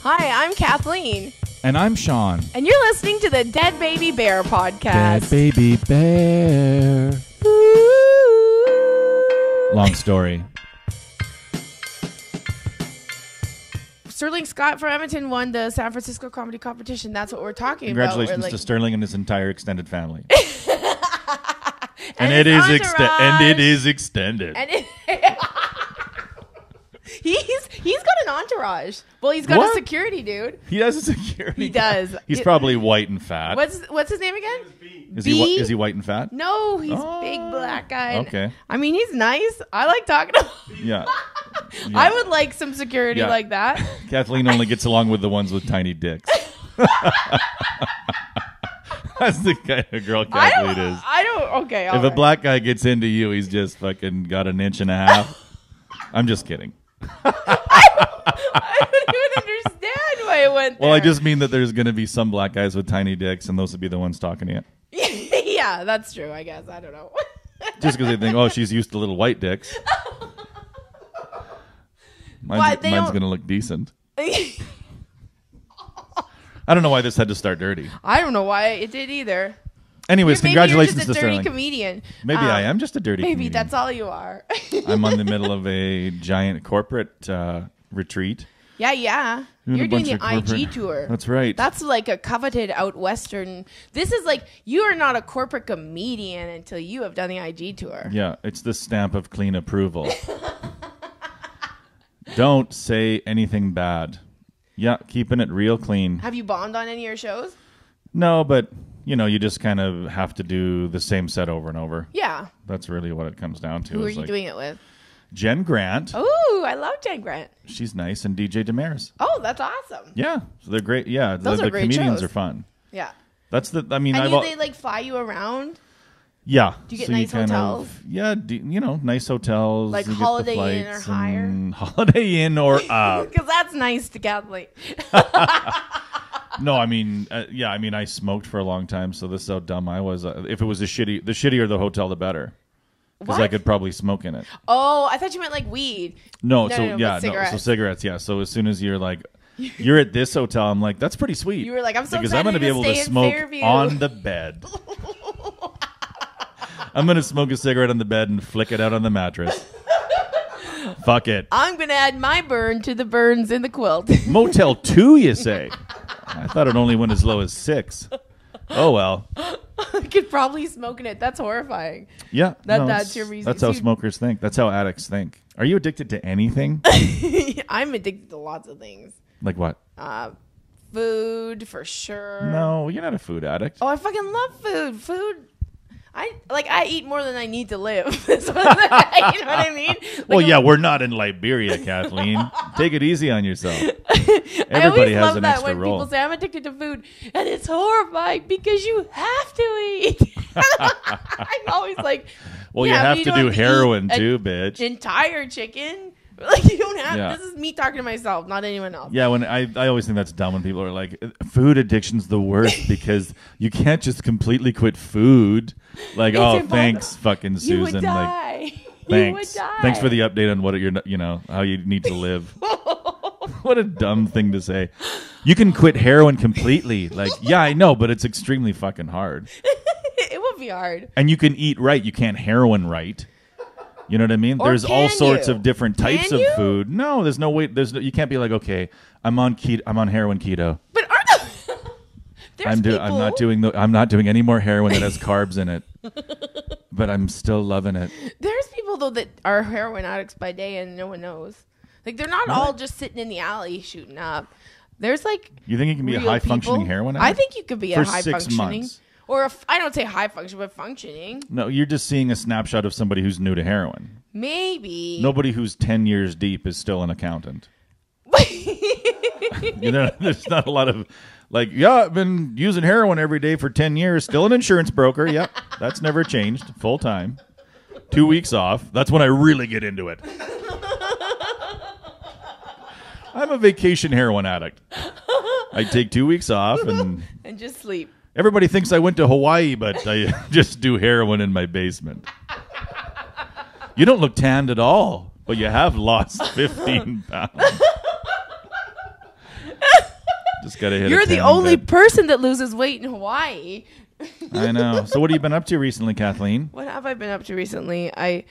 Hi, I'm Kathleen. And I'm Sean. And you're listening to the Dead Baby Bear podcast. Dead Baby Bear. Long story. Sterling Scott from Edmonton won the San Francisco Comedy Competition. That's what we're talking Congratulations about. to Sterling and his entire extended family. and it is extended. And he's got an entourage. Well, he's got a security dude. He has a security. He does. He's probably white and fat. What's his name again? Is he white and fat? No, he's big black guy. Okay. I mean, he's nice. I like talking to him. Yeah. I would like some security like that. Kathleen only gets along with the ones with tiny dicks. That's the kind of girl Kathleen is. Okay. If a black guy gets into you, he's just fucking got an inch and a half. I'm just kidding. I don't even understand why it went there. Well, I just mean that there's going to be some black guys with tiny dicks, and those would be the ones talking to you. Yeah, that's true, I guess. I don't know. Just because they think, oh, she's used to little white dicks. Mine's going to look decent. I don't know why this had to start dirty. I don't know why it did either. Anyways, congratulations to Maybe you're just a Sterling. dirty comedian. Maybe I am just a dirty comedian. Maybe that's all you are. I'm on the middle of a giant corporate retreat. Yeah. You're doing the IG tour. That's right. That's like a coveted out Western. This is like, you are not a corporate comedian until you have done the IG tour. Yeah, it's the stamp of clean approval. Don't say anything bad. Yeah, keeping it real clean. Have you bombed on any of your shows? No, but, you just kind of have to do the same set over and over. Yeah. That's really what it comes down to. Who are you doing it with? Jen Grant. Oh, I love Jen Grant. She's nice. And DJ Damaris. Oh, that's awesome. Yeah. So they're great. Yeah. Those are great comedians shows. are fun. Yeah. That's the, And they like fly you around? Yeah. Do you get nice hotels? Nice hotels. Like Holiday Inn or higher? Holiday Inn or up. Because that's nice to Kathleen. No, I mean, I smoked for a long time, so this is how dumb I was. If it was the shittier the hotel, the better. Because I could probably smoke in it. Oh, I thought you meant like weed. So cigarettes, yeah. So as soon as you're like, you're at this hotel, I'm like, that's pretty sweet. You were like, I'm so because excited I'm going to be able to smoke on the bed. I'm going to smoke a cigarette on the bed and flick it out on the mattress. Fuck it. I'm going to add my burn to the burns in the quilt. Motel 2, you say? I thought it only went as low as 6. Oh, well. I could probably smoke in it. That's horrifying. Yeah. That's your reason. That's how smokers think. That's how addicts think. Are you addicted to anything? I'm addicted to lots of things. Like what? Food, for sure. No, you're not a food addict. Oh, I fucking love food. I eat more than I need to live. You know what I mean? We're not in Liberia, Kathleen. Take it easy on yourself. Everybody has an extra role. I always love that when people say I'm addicted to food, and it's horrifying because you have to eat. I'm always like, well, you have to do heroin too, bitch. Entire chicken. Like, you don't have. Yeah. This is me talking to myself, not anyone else. Yeah, when I always think that's dumb when people are like, food addiction's the worst because you can't just completely quit food. Like, thanks, fucking Susan. You would die. Thanks. You would die. Thanks for the update on what how you need to live. What a dumb thing to say. You can quit heroin completely. Like, yeah, I know, but it's extremely fucking hard. It would be hard. And you can eat right. You can't heroin right. You know what I mean? There's all sorts of different types of food. No, there's no way. You can't be like, okay, I'm on heroin keto. But aren't I'm not doing any more heroin that has carbs in it. But I'm still loving it. There's people though that are heroin addicts by day and no one knows. Like, they're not all just sitting in the alley shooting up. There's like, you think you can be a high functioning heroin addict? I think you could be a high functioning. For 6 months. Or I don't say high function, but functioning. No, you're just seeing a snapshot of somebody who's new to heroin. Maybe. Nobody who's 10 years deep is still an accountant. There's not a lot of, like, I've been using heroin every day for 10 years. Still an insurance broker. Yep, that's never changed. Full time. 2 weeks off. That's when I really get into it. I'm a vacation heroin addict. I take 2 weeks off and just sleep. Everybody thinks I went to Hawaii, but I just do heroin in my basement. You don't look tanned at all, but you have lost 15 pounds. Just gotta hit. You're the only person that loses weight in Hawaii. I know. So what have you been up to recently, Kathleen? What have I been up to recently? I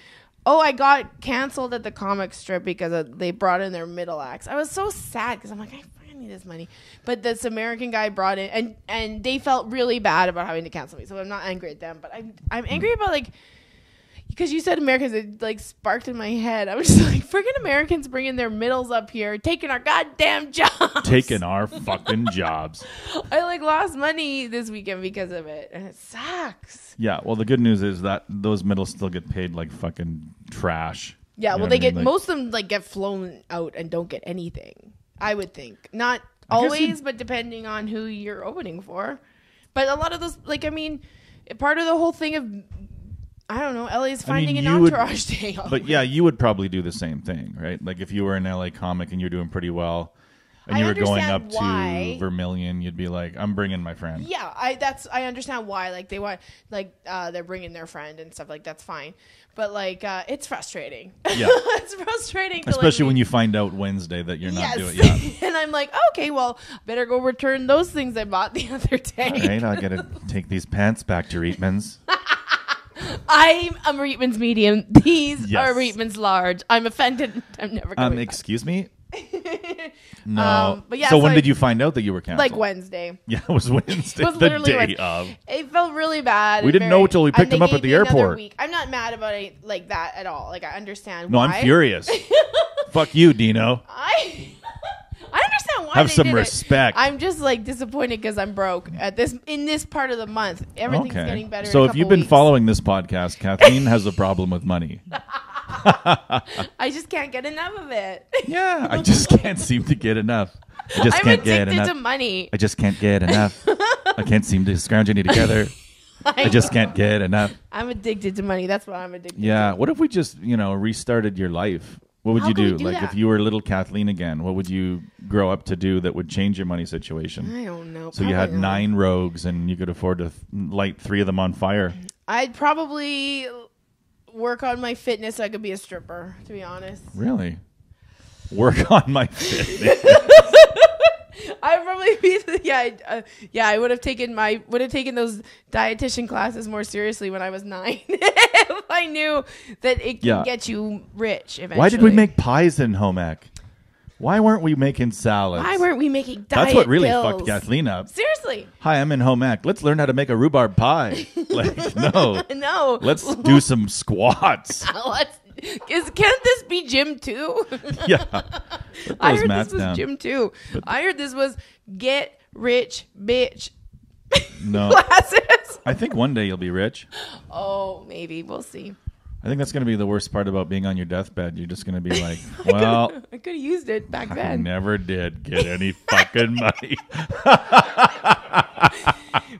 got canceled at the comic strip because they brought in their middle acts. I was so sad because I'm like, I need this money. But this American guy brought in, and they felt really bad about having to cancel me. So I'm not angry at them, but I'm angry about like, because you said Americans, it like sparked in my head. I was just like, freaking Americans bringing their middles up here, taking our goddamn jobs. Taking our fucking jobs. I like lost money this weekend because of it, and it sucks. Yeah, well, the good news is that those middles still get paid like fucking trash. Yeah, well, they get most of them like get flown out and don't get anything. I would think not always, but depending on who you're opening for. But a lot of those, like, I mean, part of the whole thing of, I don't know, LA's finding an entourage day. But yeah, you would probably do the same thing, right? Like if you were an LA comic and you're doing pretty well, and you were going up to Vermilion, you'd be like, "I'm bringing my friend." Yeah, I understand why. Like they want, like they're bringing their friend and stuff. Like that's fine. But like it's frustrating. Yeah, it's frustrating. Especially when you find out Wednesday that you're not doing it. Yeah. And I'm like, okay, well, better go return those things I bought the other day. All right, I gotta take these pants back to Reitman's. I'm a Reitman's medium. These are Reitman's large. I'm offended. I'm never going back. Excuse me? No. But yeah, so when did you find out that you were canceled? Like Wednesday. Yeah, it was Wednesday. It was the day of. It felt really bad. We didn't know until we picked him up at the airport. I'm not mad about it like that at all. Like I understand why. No, I'm furious. Fuck you, Dino. I understand why. Have some respect. I'm just like disappointed because I'm broke in this part of the month. Everything's getting better. So if you've been following this podcast, Kathleen has a problem with money. I just can't get enough of it. Yeah, I just can't seem to get enough. I just can't get enough. I'm addicted to money. I just can't get enough. I can't seem to scrounge any together. I just can't get enough. I'm addicted to money. That's what I'm addicted to. Yeah. What if we just, restarted your life? What would you do? Like if you were little Kathleen again, what would you grow up to do that would change your money situation? I don't know. So you had 9 rogues and you could afford to light 3 of them on fire. I'd probably work on my fitness so I could be a stripper, to be honest. Really? Work on my fitness. I'd probably be I would have taken those dietitian classes more seriously when I was 9. If I knew that it can get you rich eventually. Why did we make pies in home ec? Why weren't we making salads? Why weren't we making diet That's what really pills? Fucked Kathleen up. Seriously. Hi, I'm in home ec. Let's learn how to make a rhubarb pie. Like, no. No. Let's do some squats. Can't this be gym too? Yeah. I heard this was gym too. I heard this was get rich bitch. No. Classes. I think one day you'll be rich. Oh, maybe. We'll see. I think that's going to be the worst part about being on your deathbed. You're just going to be like, well, I could have used it back then. I never did get any fucking money.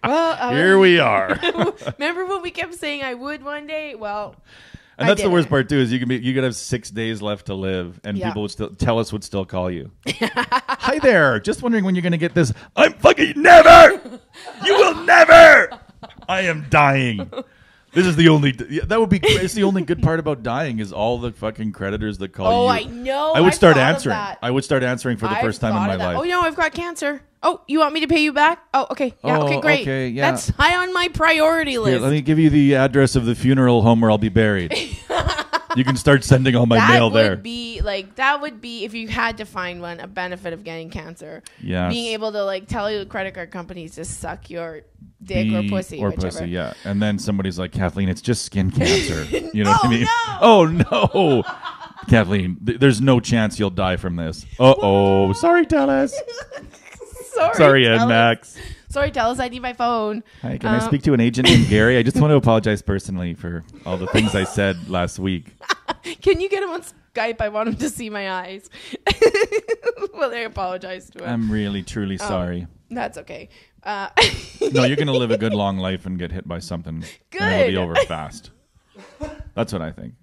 Well, here we are. Remember when we kept saying I would one day? Well, and that's the worst part too is you could have 6 days left to live, and people would still would still call you. Hi there, just wondering when you're going to get this. I'm fucking never. You will never. I am dying. This is the only that would be. It's the only good part about dying is all the fucking creditors that call you. Oh, I know. I would start answering. I would start answering for the first time in my life. Oh, I've got cancer. Oh, you want me to pay you back? Oh, okay. Yeah, okay, great. Okay, yeah. That's high on my priority list. Here, let me give you the address of the funeral home where I'll be buried. You can start sending all my mail there. That would be if you had to find one, a benefit of getting cancer. Yeah. Being able to tell your credit card companies to suck your dick or pussy. Or whichever. Pussy, yeah. And then somebody's like, Kathleen, it's just skin cancer. You know what I mean? No. Oh, no. Kathleen, there's no chance you'll die from this. Uh-oh. Sorry, Dallas. Sorry, Ed Max. Sorry, Dallas. I need my phone. Hi, can I speak to an agent named Gary? I just want to apologize personally for all the things I said last week. Can you get him on Skype? I want him to see my eyes. Well, I apologize to him. I'm really, truly sorry. That's okay. No, you're going to live a good, long life and get hit by something. Good. And it'll be over fast. That's what I think.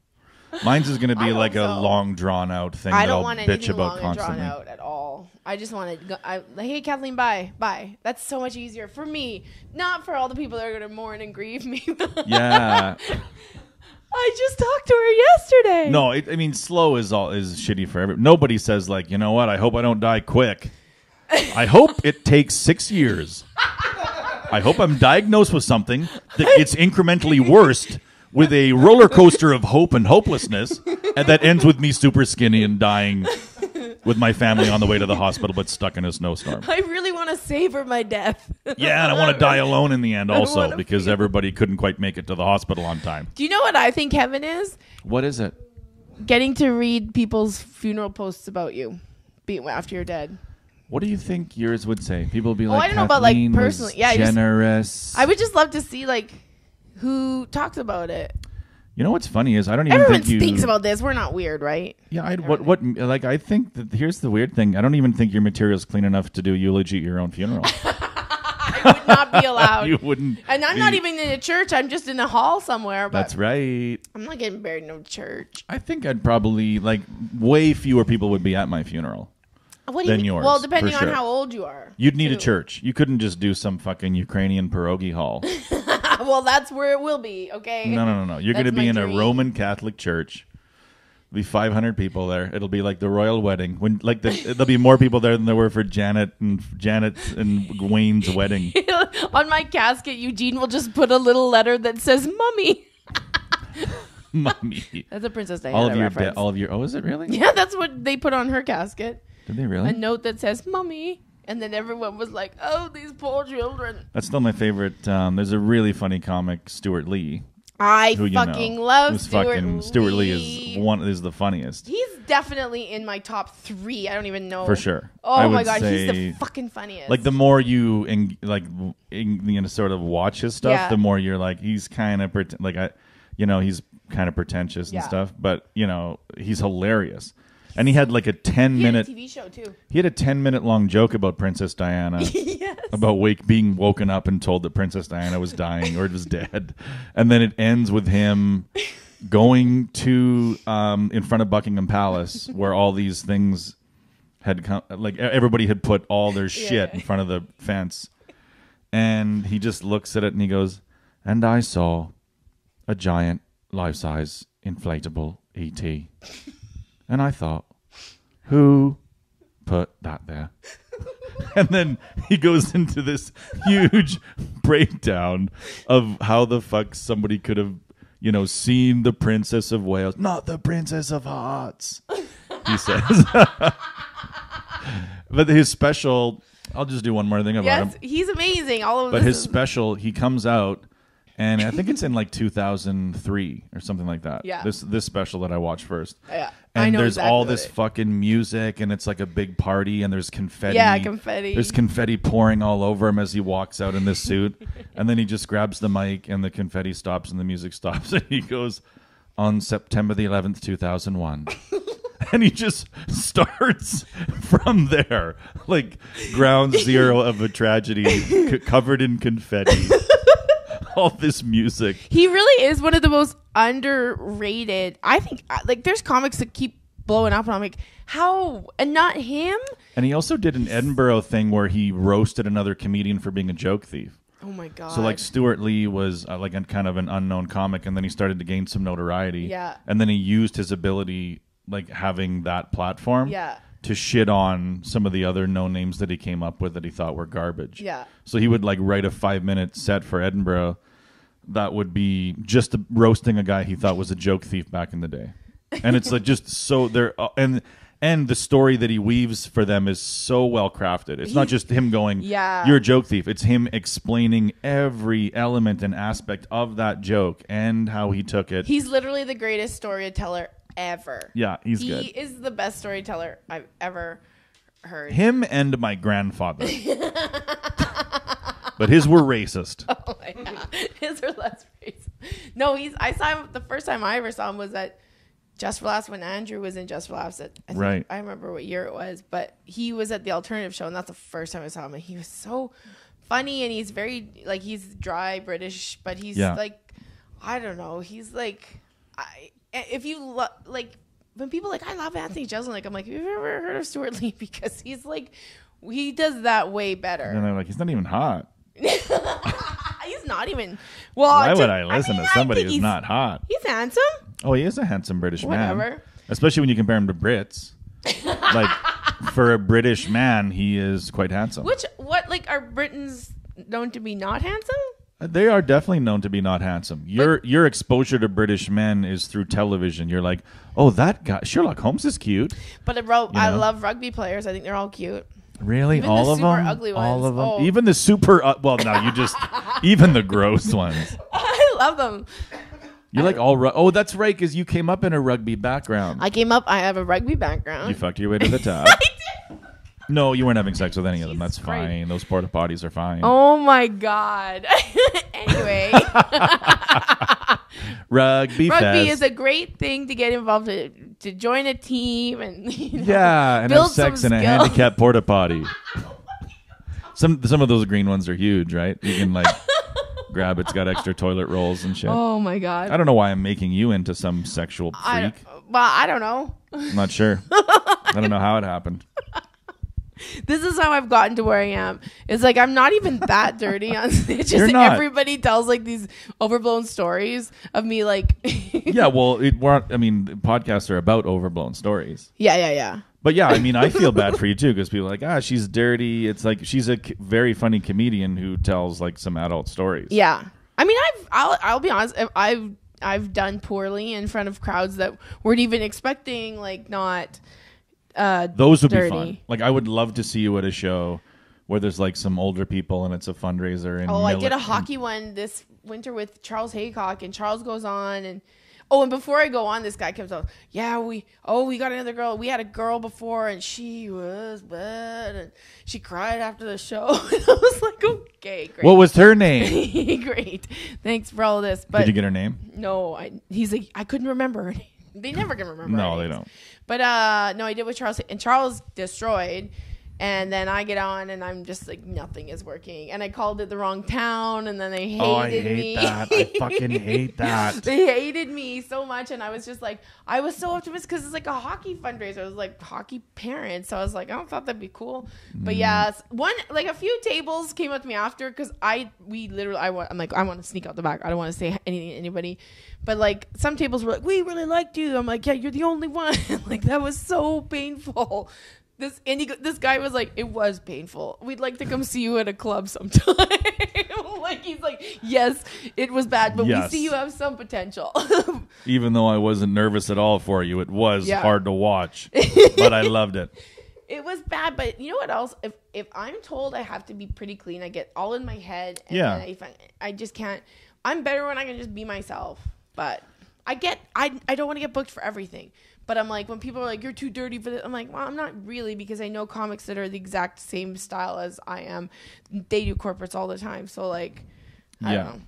Mine's is going to be like a long, drawn-out thing that I'll bitch about constantly. I don't want anything long and drawn out at all. I just want to go. Hey, Kathleen, bye. That's so much easier for me. Not for all the people that are going to mourn and grieve me. Yeah. I just talked to her yesterday. No, I mean, slow is shitty for everyone. Nobody says, you know what, I hope I don't die quick. I hope it takes 6 years. I hope I'm diagnosed with something that gets incrementally worse with a roller coaster of hope and hopelessness, and that ends with me super skinny and dying with my family on the way to the hospital, but stuck in a snowstorm. I really want to savor my death. Yeah, and I want to die alone in the end also, because everybody couldn't quite make it to the hospital on time. Do you know what I think heaven is? What is it? Getting to read people's funeral posts about you after you're dead. What do you think yours would say? People would be like, I don't know about like Kathleen personally. was Yeah, generous. I would just love to see like who talks about it. You know what's funny is I don't even Everyone think you speaks about this. We're not weird, right? Yeah, I think that here's the weird thing. I don't even think your material's clean enough to do eulogy at your own funeral. I would not be allowed. You wouldn't. And I'm not even in a church. I'm just in a hall somewhere. But That's right. I'm not getting buried in no church. I think I'd probably way fewer people would be at my funeral. What do you than mean? yours. Well, depending for sure. on how old you are. You'd need a church. You couldn't just do some fucking Ukrainian pierogi hall. Well, that's where it will be, okay? No. You're going to be in a Roman Catholic church. There'll be 500 people there. It'll be like the royal wedding. There'll be more people there than there were for Janet and Wayne's wedding. On my casket, Eugene will just put a little letter that says "Mummy." Mummy. That's a Princess Diana reference. All of your. Oh, is it really? Yeah, that's what they put on her casket. Did they really? A note that says "Mummy." And then everyone was like, "Oh, these poor children." That's still my favorite. There's a really funny comic, Stewart Lee. I fucking love Stewart Lee. Stewart Lee is the funniest. He's definitely in my top 3. I don't even know. For sure. Oh my god, he's the fucking funniest. Like the more you sort of watch his stuff, the more you're like, he's kind of he's kind of pretentious and stuff, but he's hilarious. And he had like a 10-minute TV show too. He had a 10-minute long joke about Princess Diana. Yes. About being woken up and told that Princess Diana was dying or was dead. And then it ends with him going to in front of Buckingham Palace where all these things had come, like everybody had put all their shit in front of the fence. And he just looks at it and he goes, "And I saw a giant life-size inflatable ET. And I thought, who put that there?" And then he goes into this huge breakdown of how the fuck somebody could have, seen the Princess of Wales, not the Princess of Hearts, he says. But his special, I'll just do one more thing about him. Yes, he's amazing. But his special, he comes out. And I think it's in like 2003 or something like that. Yeah. This special that I watched first. Yeah. And I know there's exactly all this fucking music, and it's like a big party, and there's confetti. Yeah, confetti. There's confetti pouring all over him as he walks out in this suit. And then he just grabs the mic, and the confetti stops, and the music stops. And he goes, "On September the 11th, 2001. And he just starts from there, like ground zero of a tragedy covered in confetti. All this music. He really is one of the most underrated. I think there's comics that keep blowing up and I'm like, how? And not him? And he also did an Edinburgh thing where he roasted another comedian for being a joke thief. Oh my god. So like Stewart Lee was like a kind of an unknown comic, and then he started to gain some notoriety. Yeah. And then he used his ability, like having that platform. Yeah. To shit on some of the other no names that he came up with that he thought were garbage. Yeah. So he would like write a 5-minute set for Edinburgh that would be just roasting a guy he thought was a joke thief back in the day. And it's like just so there and the story that he weaves for them is so well crafted. It's not just him going, "You're a joke thief." It's him explaining every element and aspect of that joke and how he took it. He's literally the greatest storyteller ever. Yeah, he's good. He is the best storyteller I've ever heard. Him and my grandfather. But his were racist. Oh yeah, his were less racist. No, I saw him the first time I ever saw him was at Just for Laughs when Andrew was in Just for Laughs. I remember what year it was, but he was at the alternative show, and that's the first time I saw him. And he was so funny, and he's very he's dry British, but he's like, I don't know, he's like, if you when people I love Anthony Jeselnik, I'm like, have you ever heard of Stewart Lee? Because he's like, he does that way better. And they're like, he's not even hot. He's not even. Well, why would I listen to somebody who's not hot? He's handsome. Oh, he is a handsome British man. Especially when you compare him to Brits. Like for a British man, he is quite handsome. Like, are Britons known to be not handsome? They are definitely known to be not handsome. Your exposure to British men is through television. You're like, oh, that guy, Sherlock Holmes is cute. But I love rugby players. I think they're all cute. Really? Even all the of super them? ugly ones. All of them? Oh. Even the super... well, no, you just... even the gross ones. I love them. You're like all... oh, that's right, because you came up in a rugby background. I have a rugby background. You fucked your way to the top. I did. No, you weren't having sex with any of them. That's Jesus fine. Those porta potties are fine. Oh, my God. Anyway. Rugby is a great thing to get involved in, to join a team and and have sex in a handicapped porta potty. Some of those green ones are huge, right? You can like grab it's got extra toilet rolls and shit. Oh my God. I don't know why I'm making you into some sexual freak. I don't know. I'm not sure. I don't know how it happened. This is how I've gotten to where I am. It's like I'm not even that dirty on It's You're just not. everybody tells like these overblown stories of me like Yeah, well, podcasts are about overblown stories. Yeah. But yeah, I mean, I feel bad for you too because people are like, she's dirty. It's like she's a very funny comedian who tells like some adult stories. Yeah. I mean, I'll be honest, I've done poorly in front of crowds that weren't even expecting, like not those would dirty. be fun. Like I would love to see you at a show where there's like some older people and it's a fundraiser. And I did a hockey one this winter with Charles Haycock, and Charles goes on and before I go on, this guy comes up. Yeah, we got another girl. We had a girl before, and she was bad, and she cried after the show. And I was like, okay, great. What was her name? Great, thanks for all of this. But did you get her name? No, he's like, I couldn't remember her name. They never can remember. No, they don't. But no, I did with Charles, and Charles destroyed. And then I get on, and I'm just like, nothing is working. And I called it the wrong town, and then they hated me. I hate that. I fucking hate that. They hated me so much, and I was just like, I was so optimistic because it's like a hockey fundraiser. It was like hockey parents. So I was like, I thought that'd be cool. But yeah, a few tables came up to me after because I'm like, I want to sneak out the back. I don't want to say anything to anybody. But like some tables were like, we really liked you. I'm like, yeah, you're the only one. Like that was so painful. This guy was like, it was painful. We'd like to come see you at a club sometime. Like he's like, yes, it was bad, but we see you have some potential. Even though I wasn't nervous at all for you, it was hard to watch, but I loved it. It was bad, but you know what else? If I'm told I have to be pretty clean, I get all in my head. And I just can't. I'm better when I can just be myself. But I don't want to get booked for everything. But I'm like, when people are like, you're too dirty for this, I'm like, well, I'm not really, because I know comics that are the exact same style as I am. They do corporates all the time. So, like, I don't know.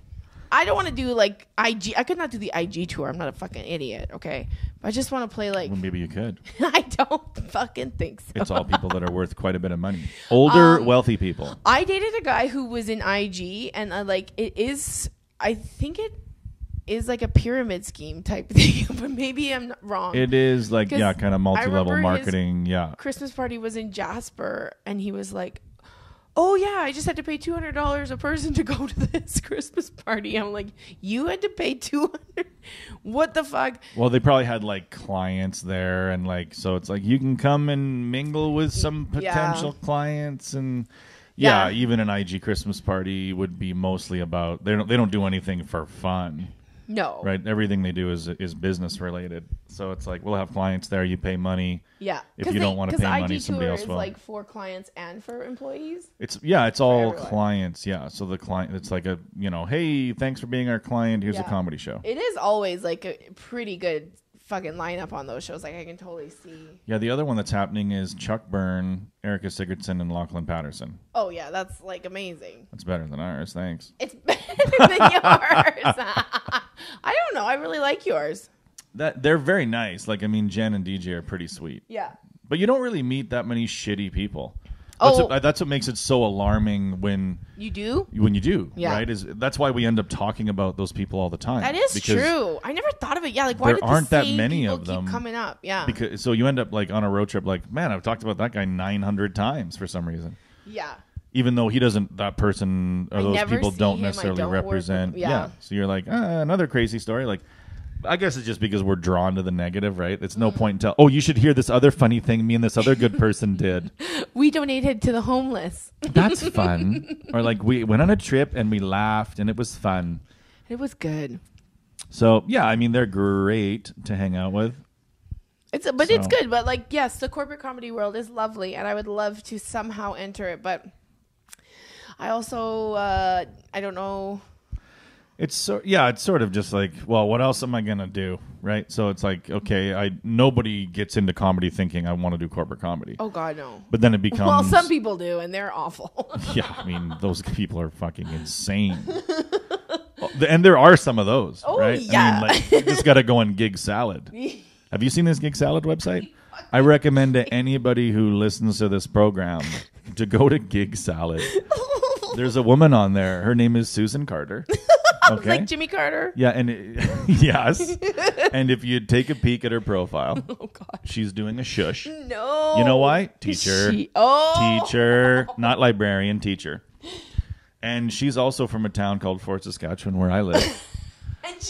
I don't want to do, like, IG. I could not do the IG tour. I'm not a fucking idiot, okay? But I just want to play, like... Well, maybe you could. I don't fucking think so. It's all people that are worth quite a bit of money. Older, wealthy people. I dated a guy who was in IG, and, I think it is like a pyramid scheme type thing, but maybe I'm not wrong. It is like, kind of multi-level marketing. Christmas party was in Jasper, and he was like, oh yeah, I just had to pay $200 a person to go to this Christmas party. I'm like, you had to pay $200? What the fuck? Well, they probably had like clients there, and like, so it's like you can come and mingle with some potential clients, and even an IG Christmas party would be mostly about, they don't do anything for fun. No. Right? Everything they do is business related. So it's like, we'll have clients there. You pay money. Yeah. If you don't want to pay money, somebody else will. Is like for clients and for employees? It's all clients. Yeah. So the client, it's like a, hey, thanks for being our client. Here's a comedy show. It is always like a pretty good fucking lineup on those shows. Like I can totally see. Yeah. The other one that's happening is Chuck Byrne, Erica Sigurdson, and Lachlan Patterson. Oh yeah. That's like amazing. That's better than ours. Thanks. It's better than yours. I don't know. I really like yours. They're very nice. Like, I mean, Jen and DJ are pretty sweet. Yeah. But you don't really meet that many shitty people. That's what makes it so alarming when you do. Right? That's why we end up talking about those people all the time. That is true. I never thought of it. Yeah, like why there aren't that many of them keep coming up? Yeah. Because so you end up like on a road trip, like, man, I've talked about that guy 900 times for some reason. Yeah. Even though that person or those people don't necessarily represent. Yeah. So you're like, another crazy story. Like, I guess it's just because we're drawn to the negative, right? It's no point in telling, oh, you should hear this other funny thing me and this other good person did. We donated to the homeless. That's fun. Or like we went on a trip and we laughed and it was fun. It was good. So, yeah, I mean, they're great to hang out with. It's good. But like, yes, the corporate comedy world is lovely and I would love to somehow enter it. But I also, I don't know. It's sort of just like, well, what else am I gonna do, right? So it's like, okay, nobody gets into comedy thinking I want to do corporate comedy. Oh God, no. But then it becomes, well, some people do, and they're awful. Yeah, I mean, those people are fucking insane. And there are some of those, right? Yeah. I mean, like, you just got to go on Gig Salad. Have you seen this Gig Salad website? I recommend to anybody who listens to this program to go to Gig Salad. There's a woman on there. Her name is Susan Carter. Okay. Like Jimmy Carter? Yeah, and yes. And if you take a peek at her profile, she's doing a shush. No. You know why? Teacher. Teacher. Not librarian, teacher. And she's also from a town called Fort Saskatchewan where I live.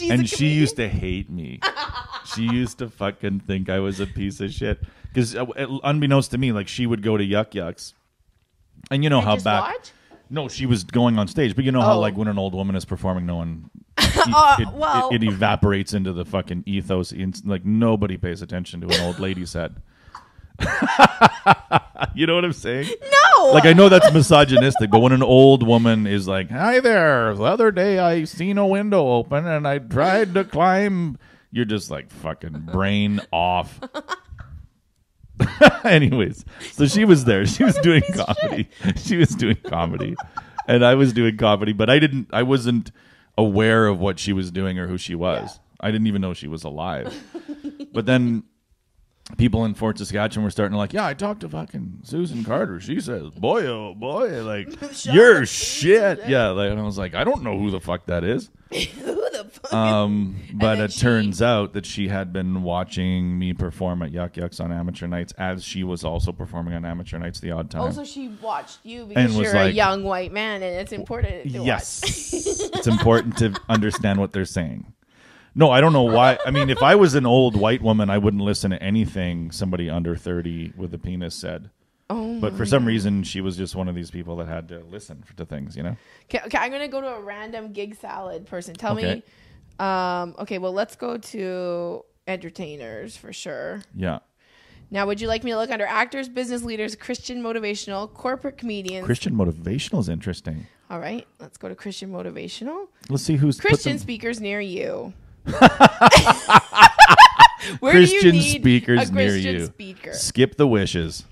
And she used to hate me. She used to fucking think I was a piece of shit. Because unbeknownst to me, like, she would go to Yuck Yucks. And you know how back... Watch? No, she was going on stage, but you know how, like, when an old woman is performing, no one, it evaporates into the fucking ethos. Like, nobody pays attention to an old lady set. You know what I'm saying? No! Like, I know that's misogynistic, but when an old woman is like, hi there, the other day I seen a window open and I tried to climb, you're just like, fucking brain off. Anyways, so she was there. She was doing comedy. She was doing comedy. And I was doing comedy, but I wasn't aware of what she was doing or who she was. Yeah. I didn't even know she was alive. But then people in Fort Saskatchewan were starting to like, yeah, I talked to fucking Susan Carter. She says, boy, oh boy, like, you're shit. Yeah, like, and I was like, I don't know who the fuck that is. But it turns out that she had been watching me perform at Yuck Yucks on amateur nights as she was also performing on amateur nights the odd time. Also, she watched you because you're a young white man and it's important to yes, watch. It's important to understand what they're saying. No, I don't know why. I mean, if I was an old white woman, I wouldn't listen to anything somebody under 30 with a penis said. But for some reason, she was just one of these people that had to listen to things, you know? Okay, I'm going to go to a random Gig Salad person. Tell me. Okay, well, let's go to entertainers for sure. Yeah. Now, would you like me to look under actors, business leaders, Christian motivational, corporate comedians? Christian motivational is interesting. All right, let's go to Christian motivational. Let's see who's Christian speakers near you. Where Christian do you need speakers a near Christian you. Speaker? Skip the wishes.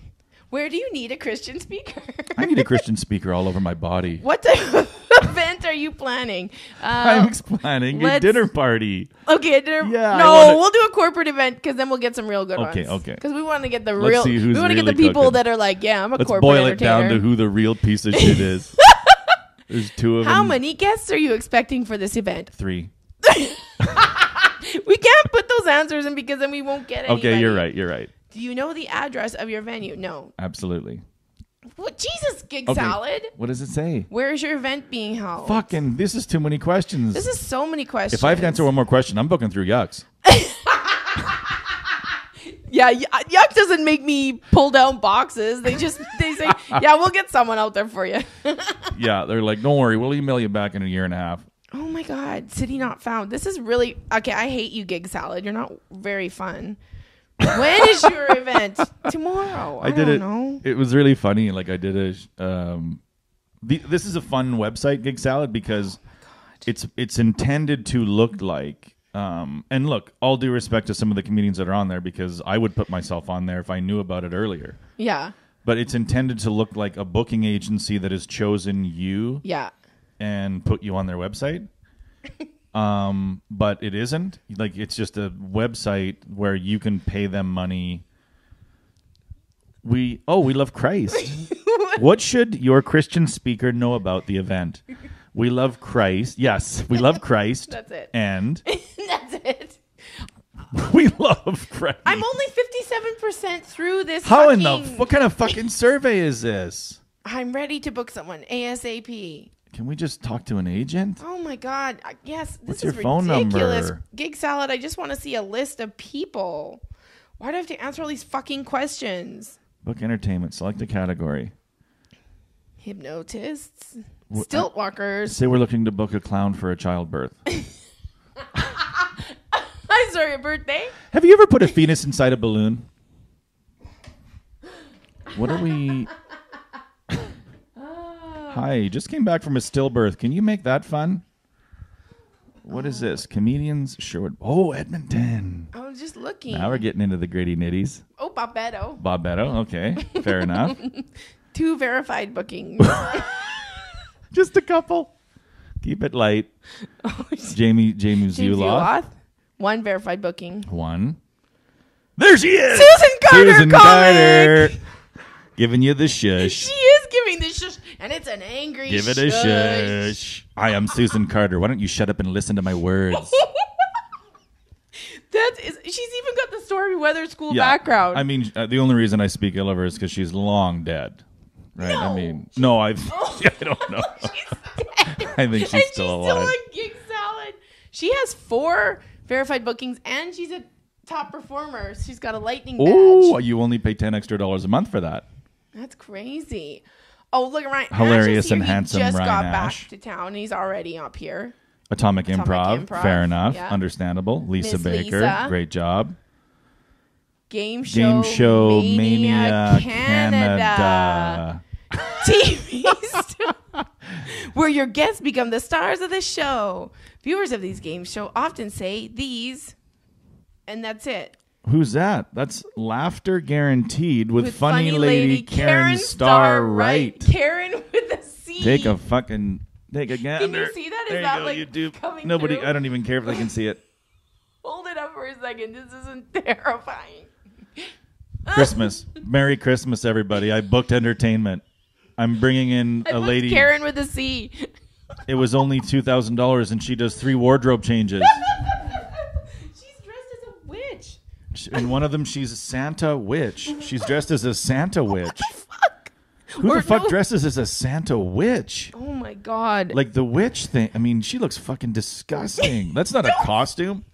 Where do you need a Christian speaker? I need a Christian speaker all over my body. What type of event are you planning? I'm planning a dinner party. Okay, a dinner. Yeah, no, we'll do a corporate event because then we'll get some real good ones. Okay. Because we want to get the Let's see who's we want to really get the people cooking. that are like, yeah, I'm a Let's corporate boil it entertainer. down to who the real piece of shit is. There's two of them. How many guests are you expecting for this event? 3. We can't put those answers in because then we won't get anybody. Okay, you're right. Do you know the address of your venue? No. Absolutely. What? Jesus, Gig Salad. What does it say? Where is your event being held? Fucking, this is too many questions. This is so many questions. If I have to answer one more question, I'm booking through Yucks. Yeah, Yuck doesn't make me pull down boxes. They say, yeah, we'll get someone out there for you. Yeah, they're like, don't worry, we'll email you back in a year and a half. Oh my God, city not found. This is really, okay, I hate you, Gig Salad. You're not very fun. When is your event? Tomorrow. I don't know. It was really funny. Like I did this is a fun website, Gig Salad, because it's intended to look like, and look, all due respect to some of the comedians that are on there, because I would put myself on there if I knew about it earlier. Yeah. But it's intended to look like a booking agency that has chosen you. Yeah. And put you on their website. But it isn't. Like, it's just a website where you can pay them money. We love Christ. What should your Christian speaker know about the event? We love Christ. Yes, we love Christ. That's it. And that's it. We love Christ. I'm only 57% through this. What kind of fucking survey is this? I'm ready to book someone ASAP. Can we just talk to an agent? Oh my God. Yes. What's This your is phone ridiculous. number? Gig Salad. I just want to see a list of people. Why do I have to answer all these fucking questions? Book entertainment. Select a category. Hypnotists. Stilt walkers. Say we're looking to book a clown for a childbirth. I'm sorry, a birthday? Have you ever put a fetus inside a balloon? What are we... Hi, just came back from a stillbirth. Can you make that fun? What is this? Comedians? Sure. Oh, Edmonton. I was just looking. Now we're getting into the gritty nitties. Oh, Bobetto. Bobetto, okay. Fair enough. 2 verified bookings. Just a couple. Keep it light. Jamie Zuloff. 1 verified booking. 1. There she is. Susan Carter. Giving you the shush. She is giving the shush, and it's an angry Give it a shush. Hi, I'm Susan Carter. Why don't you shut up and listen to my words? She's even got the Stormy Weather School background. I mean, the only reason I speak ill of her is because she's long dead. Right? No. I mean, no, I don't know. She's dead. I think she's still alive. Still a Gig Salad. She has 4 verified bookings, and she's a top performer. She's got a lightning badge. Oh, you only pay $10 extra a month for that. That's crazy. Oh, look at Ryan. Hilarious and He handsome just Ryan got Ash. back to town. He's already up here. Atomic Improv. Fair enough. Yeah. Understandable. Lisa Miss Baker. Lisa. Great job. Game show Mania Canada. TV star, where your guests become the stars of the show. Viewers of these game shows often say these, and that's it. Who's that? That's Laughter Guaranteed with funny lady Karen Starr Wright. Karen with a C. Take a gander. Can you see that? Is there that you go, like YouTube. coming Nobody. through? I don't even care if they can see it. Hold it up for a second. This isn't terrifying. Christmas. Merry Christmas, everybody. I booked entertainment. I'm bringing in a lady. Karen with a C. It was only $2,000, and she does 3 wardrobe changes. She's dressed as a witch. In one of them, she's a Santa witch. She's dressed as a Santa witch. Fuck. Who the fuck dresses as a Santa witch? Oh my God. Like the witch thing. I mean, she looks fucking disgusting. That's not a costume.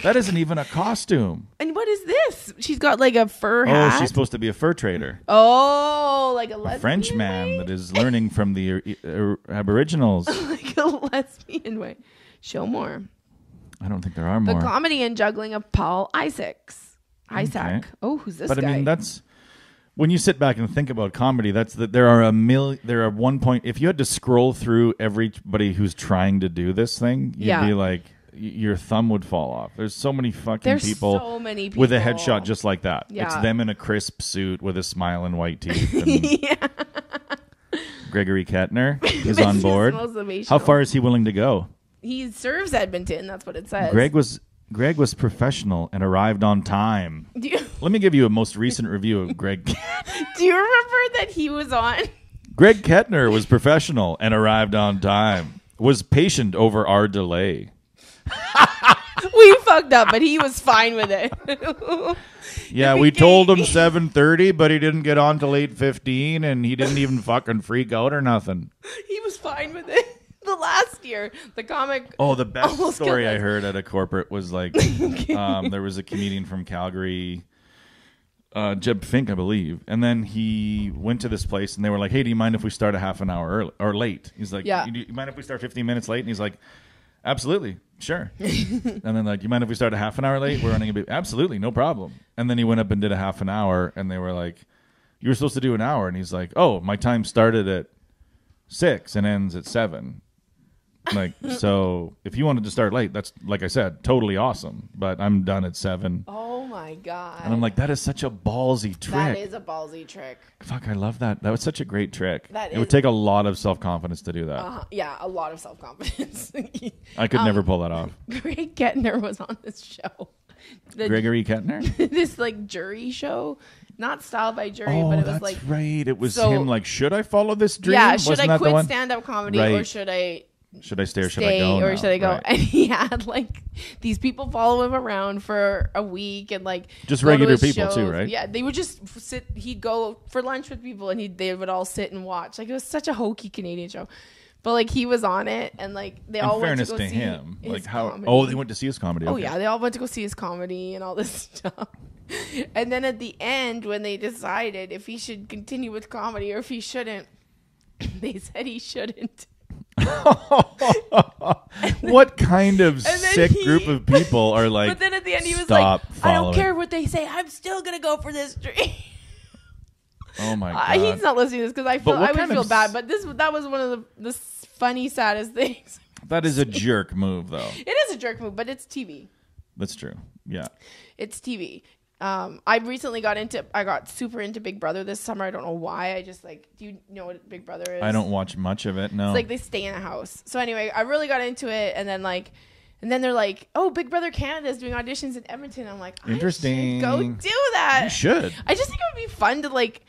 That isn't even a costume. And what is this? She's got like a fur hat. Oh, she's supposed to be a fur trader. Oh, like a lesbian A French man way? that is learning from the Aboriginals. Like a lesbian way. Show more. I don't think there are more. The comedy and juggling of Paul Isaacs. Okay. Oh, who's this But guy? I mean, that's when you sit back and think about comedy. That's that there are one point. If you had to scroll through everybody who's trying to do this thing, you'd be like, your thumb would fall off. There's so many fucking people with a headshot just like that. Yeah. It's them in a crisp suit with a smile and white teeth. And Gregory Kettner is on board. How far is he willing to go? He serves Edmonton. That's what it says. Greg was professional and arrived on time. Let me give you a most recent review of Greg. Do you remember that he was on? Greg Kettner was professional and arrived on time. Was patient over our delay. We fucked up, but he was fine with it. Yeah, we told him 7:30, but he didn't get on till 8:15, and he didn't even fucking freak out or nothing. He was fine with it. The last year, the comic. Oh, the best story I heard at a corporate was like, there was a comedian from Calgary, Jeb Fink, I believe, and then he went to this place, and they were like, "Hey, do you mind if we start a half an hour early or late?" He's like, Yeah. You mind if we start 15 minutes late?" And he's like, "Absolutely, sure." And then like, "You mind if we start a half an hour late? We're running a bit." "Absolutely, no problem." And then he went up and did a half an hour, and they were like, "You were supposed to do an hour," and he's like, "Oh, my time started at 6 and ends at 7." Like, so if you wanted to start late, that's, like I said, totally awesome. But I'm done at 7. Oh my God. And I'm like, that is such a ballsy trick. That is a ballsy trick. Fuck, I love that. That was such a great trick. It would take a lot of self-confidence to do that. Yeah, a lot of self-confidence. I could never pull that off. Greg Kettner was on this show. Gregory Kettner? This like jury show. Not Style by Jury, but it was like... right. It was him like, should I follow this dream? Yeah, should Wasn't I that quit stand-up comedy or should I... Should I stay or should I go? Or should I go? Right. And he had like these people follow him around for a week and like just regular people shows. too, right? Yeah, they would just sit. He'd go for lunch with people and they would all sit and watch. Like it was such a hokey Canadian show. But like he was on it, and like they all went to go see him, his like how? comedy. Oh, they went to see his comedy. Oh Okay. yeah, they all went to go see his comedy and all this stuff. And then at the end, when they decided if he should continue with comedy or if he shouldn't, they said he shouldn't. What kind of sick group of people are like? But then at the end, he was like, "I don't care what they say. I'm still gonna go for this dream." Oh my god! He's not listening to this because I would feel bad. But that was one of the funny, saddest things. That is a jerk move, though. It is a jerk move, but it's TV. That's true. Yeah, it's TV. I recently got super into Big Brother this summer. I don't know why. I just like, do you know what Big Brother is? I don't watch much of it. No. It's like they stay in a house. So anyway, I really got into it, and then they're like, "Oh, Big Brother Canada is doing auditions in Edmonton." I'm like, interesting. I should go do that. You should. I just think it would be fun to like.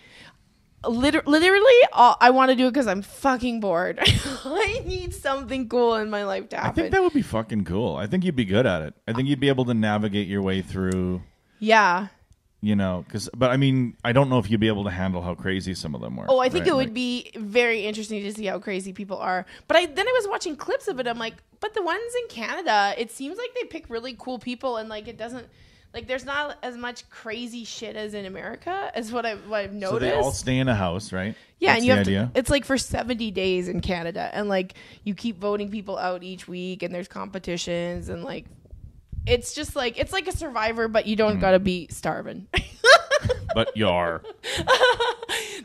Literally, I want to do it because I'm fucking bored. I need something cool in my life to happen. I think that would be fucking cool. I think you'd be good at it. I think you'd be able to navigate your way through. Yeah. You know, but I mean, I don't know if you'd be able to handle how crazy some of them were. Oh, I think it would be very interesting to see how crazy people are. But then I was watching clips of it. I'm like, but the ones in Canada, it seems like they pick really cool people, and like it doesn't. Like, there's not as much crazy shit as in America, is what I've noticed. So they all stay in a house, right? Yeah, that's and you have idea. to. It's like for 70 days in Canada, and like you keep voting people out each week, and there's competitions, and like it's just like it's like a Survivor, but you don't gotta be starving. But you are.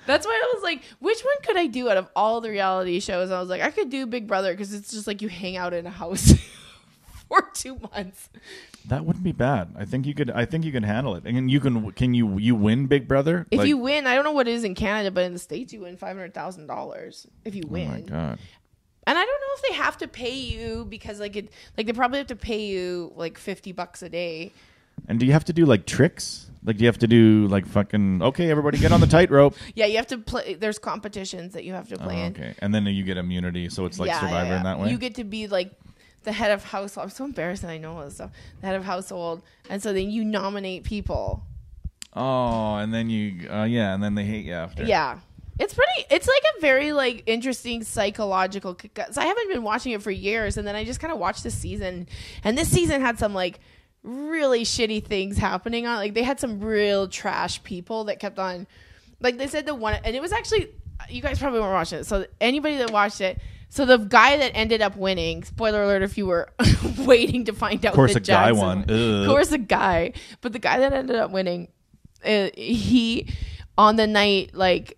That's why I was like, which one could I do out of all the reality shows? I was like, I could do Big Brother because it's just like you hang out in a house for 2 months. That wouldn't be bad. I think you could handle it. And can you win Big Brother? If you win, I don't know what it is in Canada, but in the States you win $500,000 if you win. Oh my god. And I don't know if they have to pay you because they probably have to pay you like $50 a day. And do you have to do like tricks? Like do you have to do like fucking okay, everybody get on the tightrope? Yeah, you have to play. There's competitions that you have to play in. Okay. And then you get immunity, so it's like Survivor in that way. You get to be like the head of household. I'm so embarrassed that I know all this stuff. The head of household, and so then you nominate people. Oh, and then and then they hate you after. Yeah, it's like a very like interesting psychological. Cause I haven't been watching it for years, and then I just kind of watched this season, and this season had some like really shitty things happening on. Like they had some real trash people that kept on. Like they said the one, and it was actually you guys probably weren't watching it. So anybody that watched it. So the guy that ended up winning, spoiler alert if you were waiting to find out. Of course a guy won. Of course a guy. But the guy that ended up winning, he, on the night, like,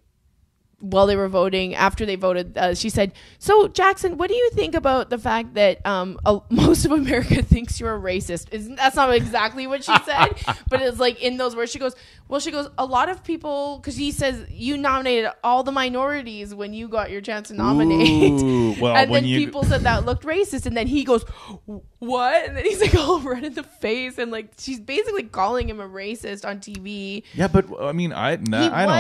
while they were voting, after they voted, she said, "So Jackson, what do you think about the fact that most of America thinks you're a racist?" That's not exactly what she said, but it's like in those words. She goes, a lot of people, because he says you nominated all the minorities when you got your chance to nominate. Ooh, well, and then people said that looked racist, and then he goes, "What?" And then he's like all red in the face, and like she's basically calling him a racist on TV. Yeah, but I mean, I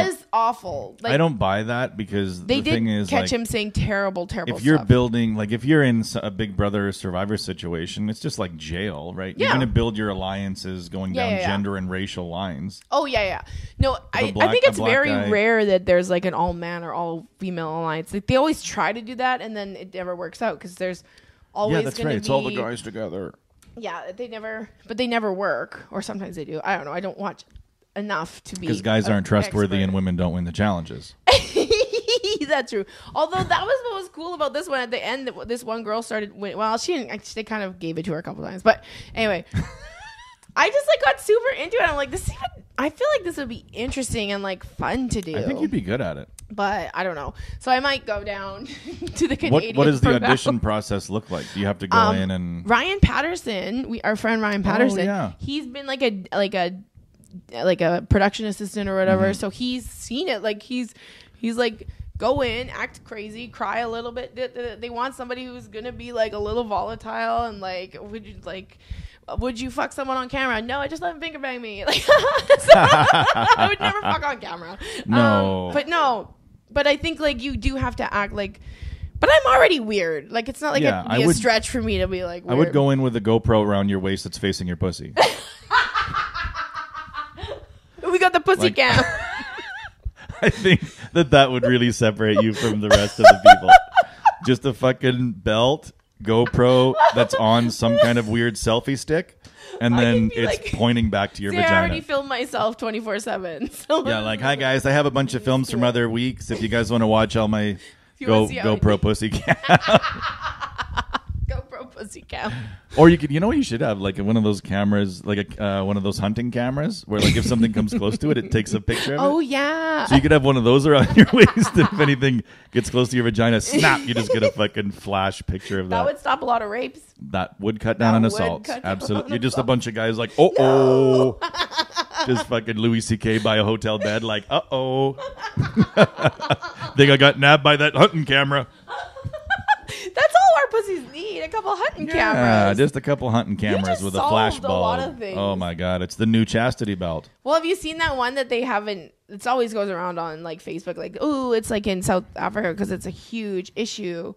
was awful. Like, I don't buy that because they the thing is, catch him saying terrible if you're stuff. building, like if you're in a Big Brother Survivor situation, it's just like jail, right? Yeah. You're going to build your alliances going down gender and racial lines. Oh yeah. No, I think it's very rare that there's like an all man or all female alliance. Like, they always try to do that, and then it never works out because there's always that's right. It's all the guys together. Yeah, they never work, or sometimes they do. I don't know. I don't watch enough to be because guys aren't trustworthy and women don't win the challenges. That's true. Although that was what was cool about this one. At the end, this one girl started winning. Well, she didn't. They kind of gave it to her a couple times, but anyway. I just like got super into it. I'm like, I feel like this would be interesting and like fun to do. I think you'd be good at it. But I don't know. So I might go down to the Canadian. What does the audition process look like? Do you have to go in and Ryan Patterson, our friend Ryan Patterson, he's been like a production assistant or whatever. So he's seen it. Like he's like, go in, act crazy, cry a little bit. They want somebody who's gonna be like a little volatile and like would you fuck someone on camera? No, I just let him finger bang me. Like, I would never fuck on camera. No. But I think like you do have to act like. But I'm already weird. Like it's not like it'd be a stretch for me to be like. Weird. I would go in with a GoPro around your waist that's facing your pussy. We got the pussy cam. I think that would really separate you from the rest of the people. just a fucking belt, GoPro that's on some kind of weird selfie stick, and then it's like, pointing back to your vagina. I already filmed myself 24/7. So yeah, like, hi guys, I have a bunch of films from other weeks. If you guys want to watch all my GoPro pussy cam. GoPro pussy cam. Or you could, you know what you should have? Like one of those cameras, like one of those hunting cameras, where like if something comes close to it, it takes a picture of it. Oh yeah. So you could have one of those around your waist. If anything gets close to your vagina, snap! You just get a fucking flash picture of that. That would stop a lot of rapes. That would cut down on assaults. Absolutely. You're just a bunch of guys like, oh. Just fucking Louis C.K. by a hotel bed, like, uh-oh. Think I got nabbed by that hunting camera. That's all our pussies need, a couple hunting cameras. Yeah, just a couple hunting cameras with a flash bulb. A lot of things. Oh my God, it's the new chastity belt. Well, have you seen that one that they haven't, it always goes around on like Facebook, like, oh, it's like in South Africa because it's a huge issue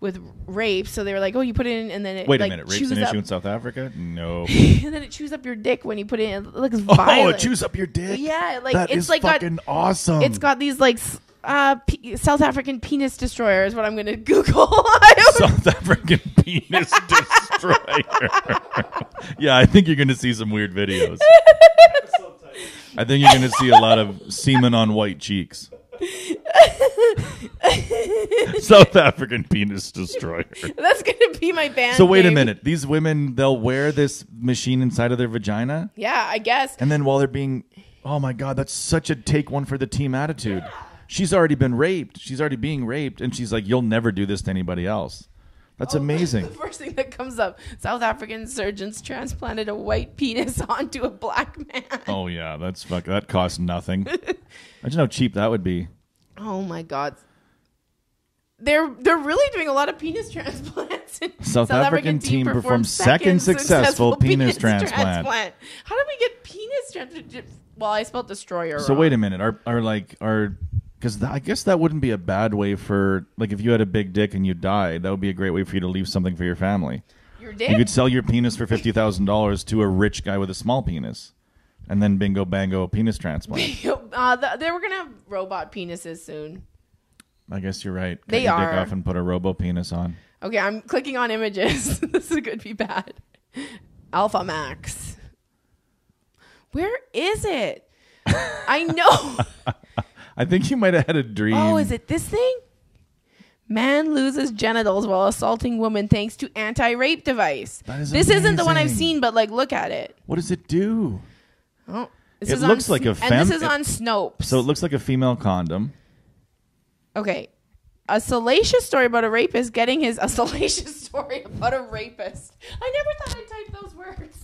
with rape. So they were like, oh, you put it in and then it Wait a like, minute, rape's an issue in South Africa? No. And then it chews up your dick when you put it in. It looks violent. Oh, it chews up your dick? Yeah. Like, that it's is like fucking awesome. It's got these like South African penis destroyer is what I'm going to Google. South African penis destroyer. Yeah, I think you're going to see some weird videos. I think you're going to see a lot of semen on white cheeks. South African penis destroyer. That's going to be my band. So wait a minute. These women, they'll wear this machine inside of their vagina? Yeah, I guess. And then while they're being, oh my God, that's such a take one for the team attitude. She's already been raped. She's already being raped. And she's like, you'll never do this to anybody else. That's amazing. The first thing that comes up, South African surgeons transplanted a white penis onto a black man. Oh, yeah. That costs nothing. Imagine how cheap that would be. Oh, my God. They're really doing a lot of penis transplants. South African team performed second successful penis transplant. How did we get penis transplant? Well, I spelled destroyer So wrong. wait a minute. Because I guess that wouldn't be a bad way for, like, if you had a big dick and you died, that would be a great way for you to leave something for your family. Your dick? You could sell your penis for $50,000 to a rich guy with a small penis, and then bingo bango, penis transplant. They were gonna have robot penises soon. I guess you're right. Cut They your are. dick off and put a robo penis on. Okay, I'm clicking on images. This is gonna be bad. Alpha Max. Where is it? I know. I think you might have had a dream. Oh, is it this thing? Man loses genitals while assaulting woman thanks to anti-rape device. This isn't the one I've seen, but like, look at it. What does it do? Oh, it looks like a and this is on Snopes. So it looks like a female condom. Okay. A salacious story about a rapist getting his... A salacious story about a rapist. I never thought I'd type those words.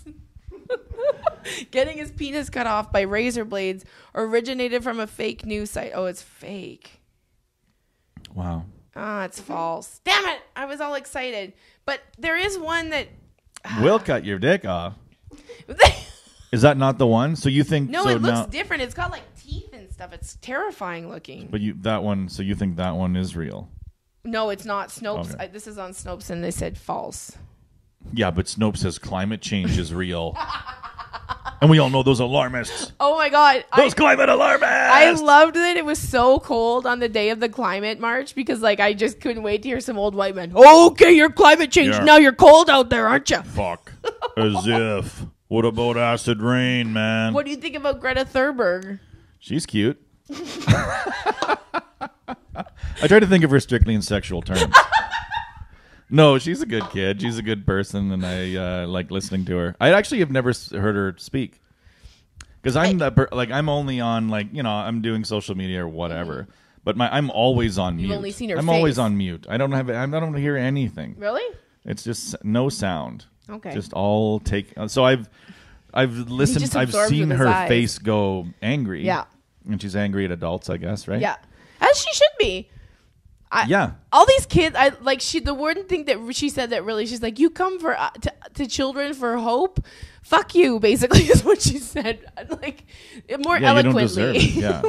Getting his penis cut off by razor blades originated from a fake news site. Oh, it's fake. Wow. Ah, it's false. Damn it. I was all excited. But there is one that... will cut your dick off. Is that not the one? So you think... No, so it looks different. It's got like teeth and stuff. It's terrifying looking. But so you think that one is real? No, it's not. Snopes. Okay. This is on Snopes and they said false. Yeah, but Snopes says climate change is real. And we all know those alarmists. Oh my God. Those climate alarmists! I loved that it was so cold on the day of the climate march because like I just couldn't wait to hear some old white men. Okay, you're climate change. Yeah. Now you're cold out there, aren't you? Fuck. As if. What about acid rain, man? What do you think about Greta Thunberg? She's cute. I try to think of her strictly in sexual terms. No, she's a good kid. She's a good person, and I like listening to her. I actually have never heard her speak because I'm only on I'm doing social media or whatever. Mm-hmm. But I'm always on mute. You've only seen her I'm face. always on mute. I don't hear anything. Really? It's just no sound. Okay. Just all take. So I've listened. I've seen her face go angry. Yeah. And she's angry at adults, I guess, right? Yeah. As she should be. Yeah. All these kids, the one thing that she said that really, she's like, you come for to children for hope. Fuck you, basically, is what she said. Like, more eloquently. You don't deserve it. Yeah.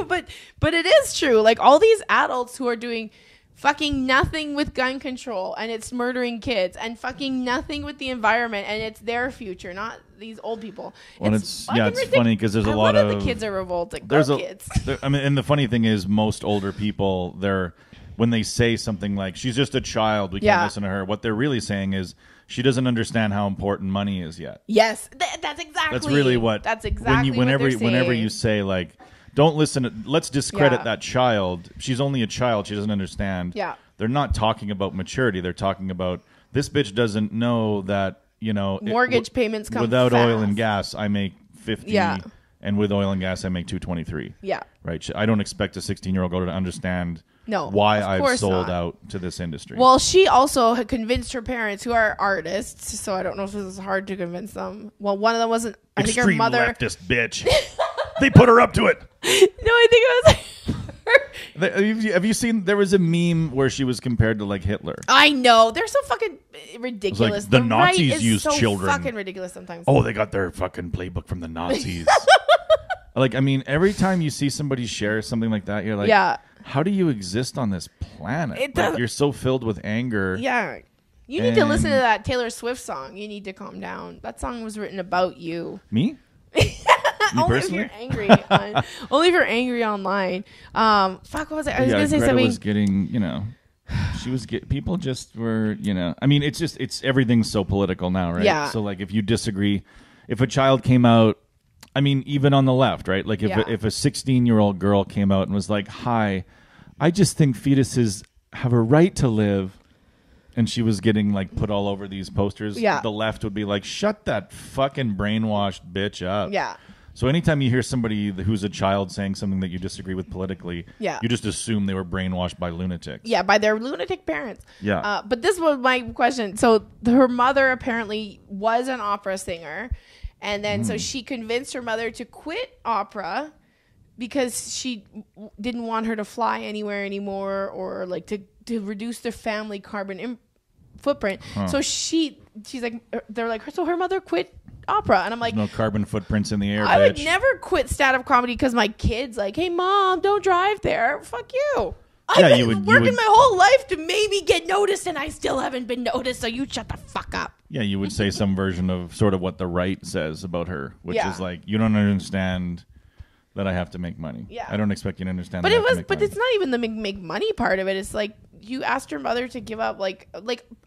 but it is true. Like, all these adults who are doing fucking nothing with gun control and it's murdering kids and fucking nothing with the environment and it's their future, not these old people. Well, it's funny because there's a lot of the kids are revolting. And the funny thing is most older people, they're when they say something like, she's just a child, we can't listen to her, what they're really saying is she doesn't understand how important money is yet. Yes, that's exactly. That's really what. That's exactly whenever what they're saying. Whenever you say like, don't listen. Let's discredit that child. She's only a child. She doesn't understand. Yeah. They're not talking about maturity. They're talking about this bitch doesn't know that mortgage payments come without fast. oil and gas. I make 50. Yeah. And with oil and gas, I make 223. Yeah. Right. I don't expect a 16-year-old girl to understand. No, why I've sold out to this industry. Well, she also had convinced her parents, who are artists, so I don't know if this was hard to convince them. Well, one of them wasn't. I think her mother, leftist bitch. They put her up to it. No, I think it was. Have you seen? There was a meme where she was compared to like Hitler. I know, they're so fucking ridiculous. Like, the Nazis right used so children. Fucking ridiculous sometimes. Oh, they got their fucking playbook from the Nazis. Like, I mean, every time you see somebody share something like that, you're like, yeah. How do you exist on this planet? Like, you're so filled with anger. Yeah. You need to listen to that Taylor Swift song. You need to calm down. That song was written about you. Me? Only if you're angry. Only if you're angry online. Fuck, what was it? I was going to say Greta something. Was getting, people just were, I mean, it's everything's so political now, right? Yeah. So, like, if you disagree, if a child came out, I mean, even on the left, right? Like if a 16-year-old girl came out and was like, "Hi, I just think fetuses have a right to live," and she was getting like put all over these posters, the left would be like, "Shut that fucking brainwashed bitch up." Yeah. So anytime you hear somebody who's a child saying something that you disagree with politically, you just assume they were brainwashed by lunatics. Yeah, by their lunatic parents. Yeah. But this was my question. So her mother apparently was an opera singer. And then so she convinced her mother to quit opera because she didn't want her to fly anywhere anymore, or like to reduce their family carbon footprint. So she's like, they're like, so her mother quit opera. And I'm like, no carbon footprints in the air, I bitch. would never quit stand-up comedy because my kid's like, hey, Mom, don't drive there. Fuck you. Yeah, I've been working my whole life to maybe get noticed, and I still haven't been noticed, so you shut the fuck up. Yeah, you would say some version of sort of what the right says about her, which is like, you don't understand that I have to make money. Yeah. I don't expect you to understand but that it was, but it's not even the make money part of it. It's like, you asked her mother to give up, like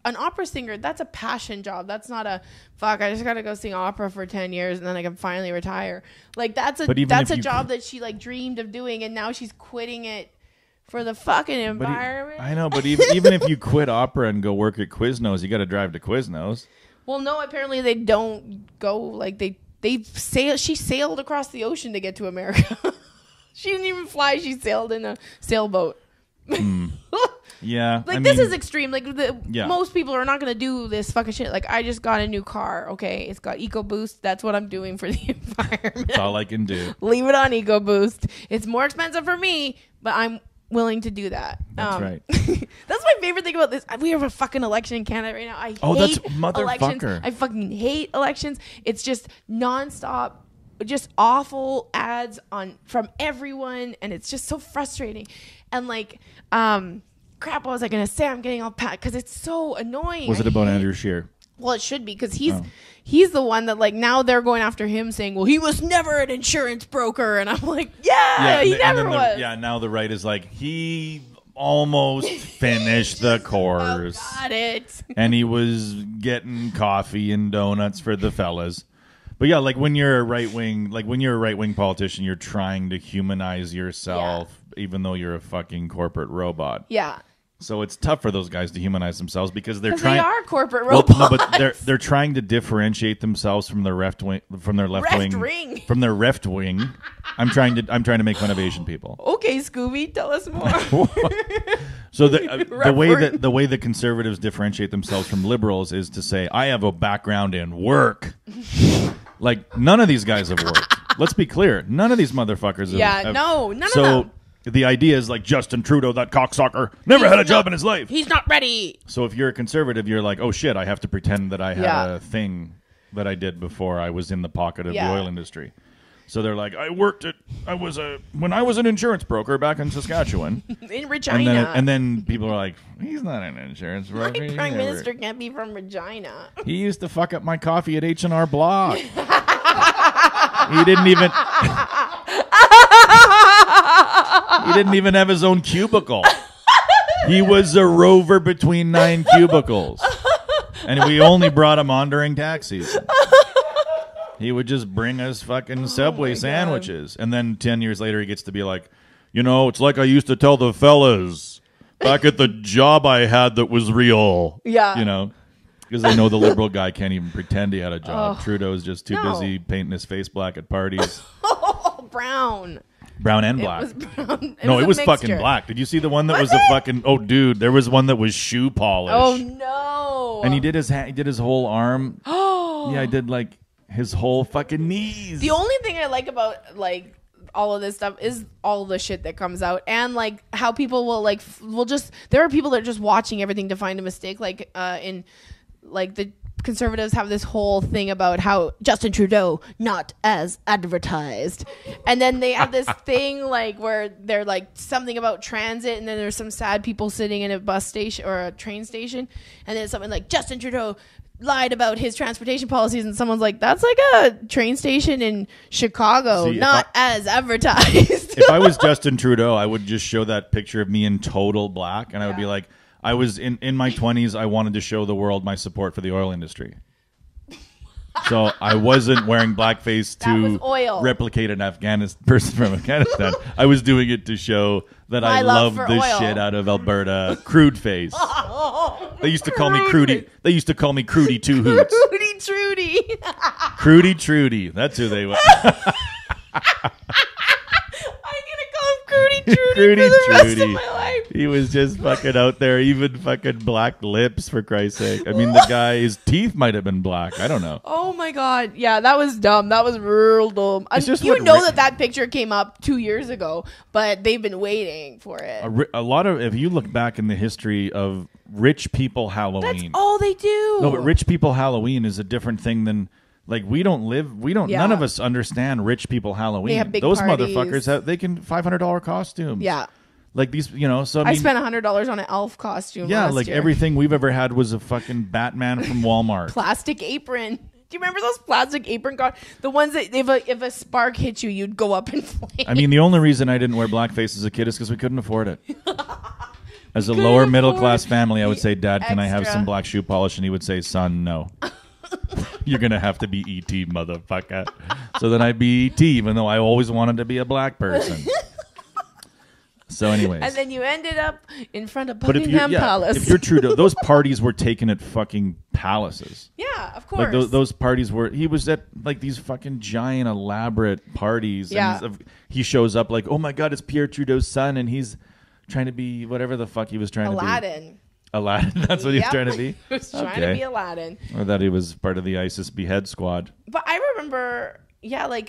an opera singer, that's a passion job. That's not a, fuck, I just got to go sing opera for 10 years and then I can finally retire. Like, that's a job that she like dreamed of doing, and now she's quitting it for the fucking environment. I know, but even if you quit opera and go work at Quiznos, you got to drive to Quiznos. Well, no, apparently they don't go, like she sailed across the ocean to get to America. She didn't even fly. She sailed in a sailboat. Yeah. This is extreme. Like, most people are not going to do this fucking shit. Like, I just got a new car. Okay. It's got EcoBoost. That's what I'm doing for the environment. That's all I can do. Leave it on EcoBoost. It's more expensive for me, but I'm willing to do that. That's right. That's my favorite thing about this. We have a fucking election in Canada right now. I hate that's motherfucker. elections. I fucking hate elections. It's just nonstop, just awful ads from everyone, and it's just so frustrating. And like, crap, what was I gonna say? I'm getting all pat because it's so annoying. Was it about Andrew Scheer? Well, it should be, because he's the one that, like, now they're going after him, saying, well, he was never an insurance broker. And I'm like, he never was. Now the right is like, he almost finished the course. Got it. And he was getting coffee and donuts for the fellas. But yeah, like when you're a right wing politician, you're trying to humanize yourself, even though you're a fucking corporate robot. Yeah. So it's tough for those guys to humanize themselves because they're trying. They are corporate robots. No, but they're trying to differentiate themselves from their left wing, from their left wing, from their left wing. I'm trying to make fun of Asian people. Okay, Scooby, tell us more. So the way the conservatives differentiate themselves from liberals is to say, I have a background in work. Like, none of these guys have worked. Let's be clear, none of these motherfuckers have. None of them. The idea is like Justin Trudeau, that cocksucker, never had a job in his life. He's not ready. So if you're a conservative, you're like, oh shit, I have to pretend that I had a thing that I did before I was in the pocket of the oil industry. So they're like, when I was an insurance broker back in Saskatchewan. In Regina. And then people are like, he's not an insurance broker. My prime minister can't be from Regina. He used to fuck up my coffee at H&R Block. He didn't even... He didn't even have his own cubicle. He was a rover between 9 cubicles. And we only brought him on during tax season. He would just bring us fucking Subway sandwiches. And then 10 years later, he gets to be like, it's like I used to tell the fellas back at the job I had that was real. Yeah. Because they know the liberal guy can't even pretend he had a job. Trudeau's just too busy painting his face black at parties. Brown. Brown and black. It was brown. It was fucking black. Did you see the one that was a fucking... Oh, dude, there was one that was shoe polish. Oh, no. And he did his whole arm. Yeah, I did like his whole fucking knees. The only thing I like about like all of this stuff is all the shit that comes out, and like how people will just there are people that are just watching everything to find a mistake, like in like the Conservatives have this whole thing about how Justin Trudeau not as advertised, and then they have this thing like where they're like something about transit, and then there's some sad people sitting in a bus station or a train station, and then something like Justin Trudeau lied about his transportation policies, and someone's like, that's like a train station in Chicago, as advertised. If I was Justin Trudeau, I would just show that picture of me in total black, and I would be like, I was in my 20s, I wanted to show the world my support for the oil industry. So I wasn't wearing blackface to replicate an person from Afghanistan. I was doing it to show that I love the shit out of Alberta. Crude face. They used to call me Crudy. They used to call me Crudy Two Hoots. Crudy Trudy. Crudy Trudy. That's who they were. Crudy rest of my life. He was just fucking out there, even fucking black lips, for Christ's sake. I mean, the guy, his teeth might have been black. I don't know. Oh my God. Yeah, that was dumb. That was real dumb. That picture came up 2 years ago, but they've been waiting for it. A lot of, if you look back in the history of rich people Halloween. That's all they do. No, but rich people Halloween is a different thing than... Like, none of us understand rich people Halloween. They have big Those parties. Motherfuckers they can $500 costumes. Yeah. Like these, so I spent $100 on an elf costume. Yeah, last like year. Everything we've ever had was a fucking Batman from Walmart. Plastic apron. Do you remember those plastic apron the ones that if a spark hit you, you'd go up in flames? I mean, the only reason I didn't wear blackface as a kid is because we couldn't afford it. As a lower middle class family, I would say, Dad, can I have some black shoe polish? And he would say, son, no. You're going to have to be E.T., motherfucker. So then I'd be E.T., even though I always wanted to be a black person. So anyways. And then you ended up in front of Buckingham Palace. If you're Trudeau, those parties were taken at fucking palaces. Yeah, of course. Like those parties he was at like these fucking giant elaborate parties. Yeah. And he shows up like, oh my God, it's Pierre Trudeau's son. And he's trying to be whatever the fuck he was trying to be. Aladdin. That's what he was trying to be? He was trying to be Aladdin. Or that he was part of the ISIS behead squad. But I remember, I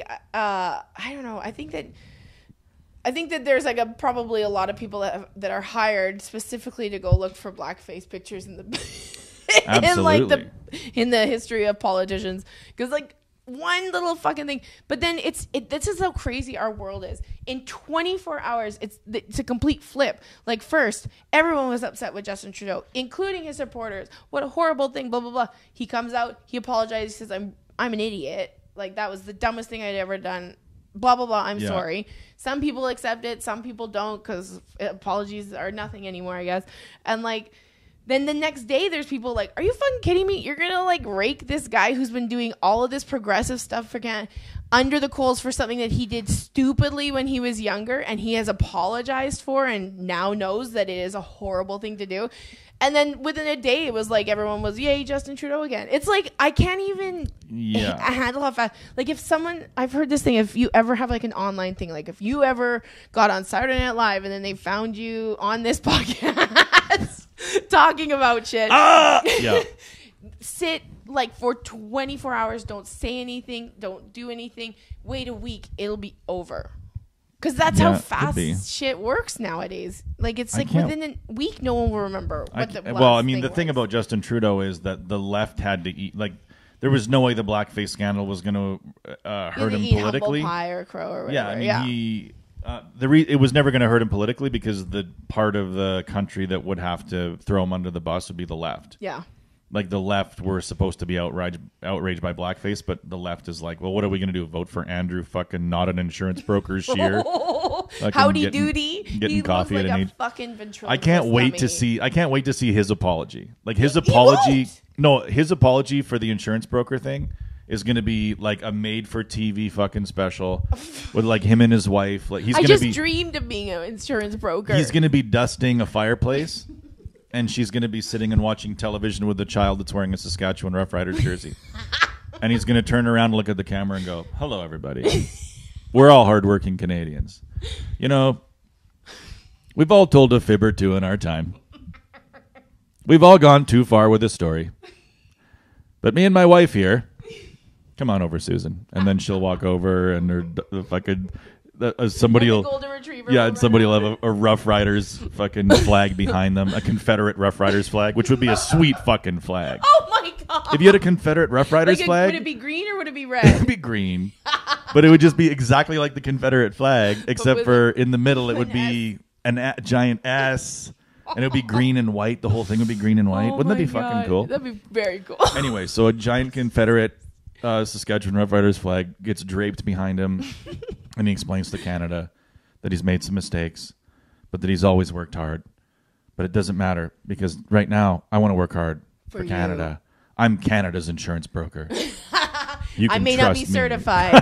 don't know. I think that there's like probably a lot of people that are hired specifically to go look for blackface pictures in Absolutely. in the history of politicians. Because like one little fucking thing, but then this is how crazy our world is. In 24 hours, it's a complete flip. Like first, everyone was upset with Justin Trudeau, including his supporters. What a horrible thing, blah blah blah. He comes out, he apologizes, he says, I'm an idiot. Like that was the dumbest thing I'd ever done. Blah blah blah. I'm sorry. Some people accept it, some people don't, because apologies are nothing anymore, I guess. And like then the next day, there's people like, are you fucking kidding me? You're going to like rake this guy who's been doing all of this progressive stuff for Canada under the coals for something that he did stupidly when he was younger and he has apologized for and now knows that it is a horrible thing to do. And then within a day, it was like everyone was, yay, Justin Trudeau again. It's like, I can't even handle how fast. Like if someone, I've heard this thing, if you ever have like an online thing, like if you ever got on Saturday Night Live and then they found you on this podcast talking about shit. Sit like for 24 hours, don't say anything, don't do anything, wait a week, it'll be over. Because that's how fast shit works nowadays. Like it's like within a week, no one will remember what the the thing about Justin Trudeau is that the left had to eat. Like there was no way the blackface scandal was going to hurt him politically. Humble pie or crow or whatever. Yeah, I mean, it was never going to hurt him politically because the part of the country that would have to throw him under the bus would be the left. Yeah. Like the left were supposed to be outraged by blackface, but the left is like, well, what are we going to do? Vote for Andrew fucking not an insurance broker Scheer? Howdy doody. Getting He coffee looks at like an a fucking ventriloquist I can't wait dummy. to see. I can't wait to see his apology. Like his apology. No, his apology for the insurance broker thing is going to be like a made-for-TV fucking special with like him and his wife. Like he's I going just to be. dreamed of being an insurance broker. He's going to be dusting a fireplace, and she's going to be sitting and watching television with a child that's wearing a Saskatchewan Roughriders jersey. And he's going to turn around and look at the camera and go, "Hello, everybody. We're all hardworking Canadians. You know, we've all told a fib or two in our time. We've all gone too far with this story. But me and my wife here, come on over, Susan." And then she'll walk over, and her fucking somebody will, golden retriever. yeah, and somebody will have a Rough Riders fucking flag behind them, a Confederate Rough Riders flag, which would be a sweet fucking flag. Oh my god! If you had a Confederate Rough Riders flag, would it be green or would it be it red? would be green, but it would just be exactly like the Confederate flag, except with for in the middle it would an be giant S, and it would be green and white. The whole thing would be green and white. Wouldn't that be fucking cool? That'd be very cool. Anyway, so a giant Confederate Saskatchewan Rough Riders flag gets draped behind him, and he explains to Canada that he's made some mistakes, but that he's always worked hard. But it doesn't matter, because right now I want to work hard for Canada. I'm Canada's insurance broker. You can I may not be trust me. certified,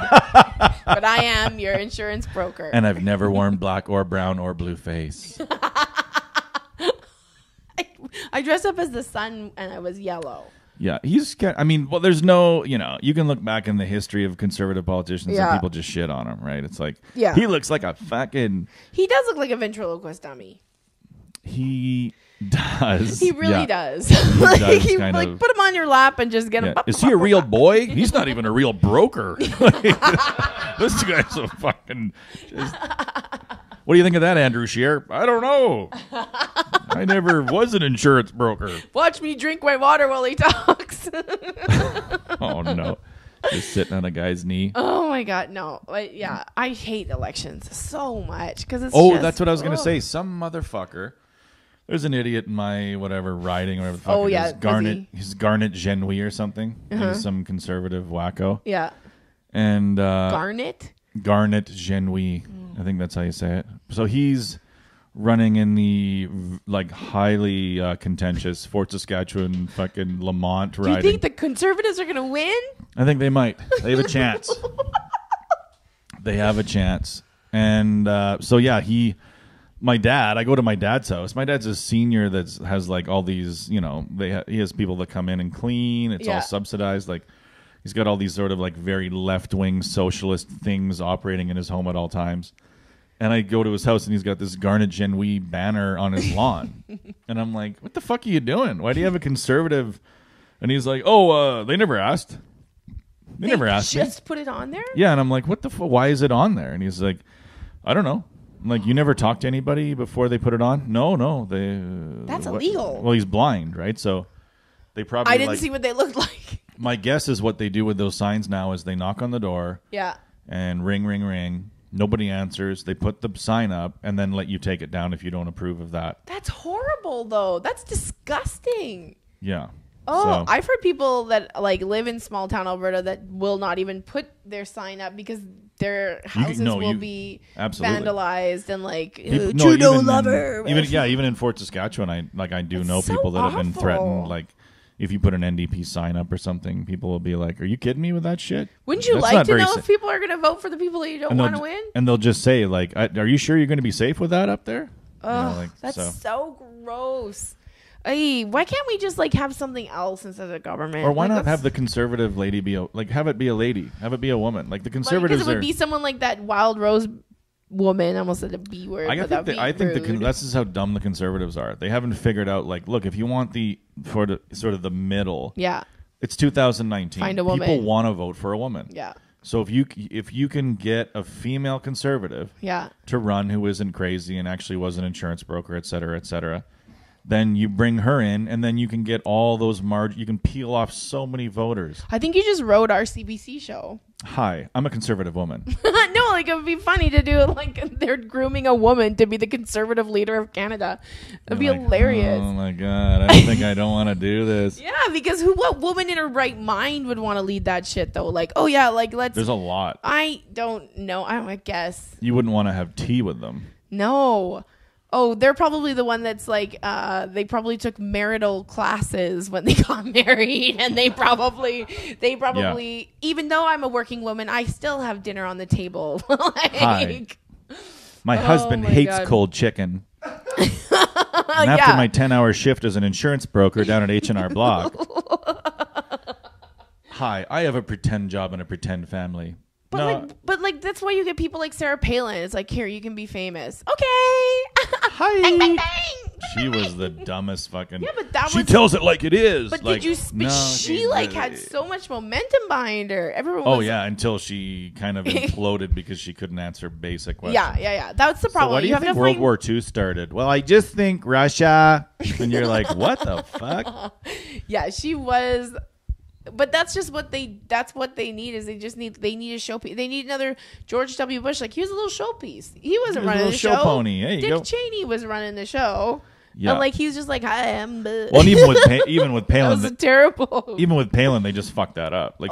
but I am your insurance broker. And I've never worn black or brown or blue face. I dressed up as the sun and I was yellow. Yeah, I mean, well, there's no, you can look back in the history of conservative politicians and people just shit on him, right? It's like, he looks like a fucking... He does look like a ventriloquist dummy. He does. He really does. He does He, kind of. put him on your lap and just get him. Is he a real boy? He's not even a real broker. This guy's a fucking... What do you think of that, Andrew Scheer? I don't know. I never was an insurance broker. Watch me drink my water while he talks. Oh, no. Just sitting on a guy's knee. Oh, my God. No. Yeah. I hate elections so much because it's that's what I was going to say. Some motherfucker. There's an idiot in my whatever riding or whatever the fuck it is. Garnet. He's Garnet Genouille or something. He's some conservative wacko. Yeah. And Garnet Genouille. I think that's how you say it. So he's running in the like highly contentious Fort Saskatchewan fucking Lamont riding. Do you think the Conservatives are going to win? I think they might. They have a chance. They have a chance. And so yeah, my dad. I go to my dad's house. My dad's a senior that has like all these. He has people that come in and clean. It's all subsidized. Like he's got all these sort of like very left wing socialist things operating in his home at all times. And I go to his house, and he's got this Garnet Genouille banner on his lawn. And I'm like, what the fuck are you doing? Why do you have a conservative? And he's like, they never asked. They never asked me. Just put it on there? Yeah, and I'm like, what the fuck? Why is it on there? And he's like, I don't know. I'm like, you never talked to anybody before they put it on? No. That's illegal. Well, he's blind, right? So they probably I didn't see what they looked like. My guess is what they do with those signs now is they knock on the door. Yeah. And ring, ring, ring. Nobody answers. They put the sign up and then let you take it down if you don't approve of that. That's horrible, though. That's disgusting. Yeah. Oh, so. I've heard people that like live in small town Alberta that will not even put their sign up because their houses will be vandalized and like Trudeau lover. Even in Fort Saskatchewan, I do know people that have been threatened. Like, if you put an NDP sign up or something, people will be like, "Are you kidding me with that shit?" Wouldn't you like to know if people are going to vote for the people that you don't want to win? And they'll just say, like, "Are you sure you're going to be safe with that up there?" That's so gross. Ay, why can't we just like have something else instead of government? Or why not have the conservative lady have it be a lady, have it be a woman? Like the conservatives, because it would be someone like that Wild Rose woman. I almost said a B word. I think this is how dumb the conservatives are. They haven't figured out like, look, if you want sort of the middle, it's 2019. Find a woman. People want to vote for a woman. Yeah. So if you can get a female conservative, to run who isn't crazy and actually was an insurance broker, et cetera, then you bring her in, and then you can get all those you can peel off so many voters. I think you just wrote our CBC show. Hi, I'm a conservative woman. No, like it would be funny to do it like they're grooming a woman to be the conservative leader of Canada. It'd be hilarious. Oh my God, I don't want to do this. Yeah, because what woman in her right mind would want to lead that shit though? Like, oh yeah, like let's. There's a lot. I don't know. I guess. You wouldn't want to have tea with them. No. Oh, they're probably the one that's like, they probably took marital classes when they got married, and they probably, even though I'm a working woman, I still have dinner on the table. Like, hi. My husband hates cold chicken. And after my 10-hour shift as an insurance broker down at H&R Block. Hi, I have a pretend job and a pretend family. But that's why you get people like Sarah Palin. It's like, here, you can be famous. Okay. Hi. Bang, bang, bang. She was the dumbest fucking. Yeah, but she tells it like it is. But like, did you? But she had so much momentum behind her. Everyone. Oh yeah, until she kind of imploded because she couldn't answer basic questions. Yeah. That's the problem. So why do you think World War II started? Well, I just think Russia. And you're like, what the fuck? Yeah, she was. But that's just what they need is they need a showpiece. They need another George W. Bush. Like, he was a little showpiece. He wasn't running the show. Pony. There you Dick go. Cheney was running the show. Yeah. And like he's just like, hi, I'm. Well, and even with Palin, that was terrible. Even with Palin, they just fucked that up. Like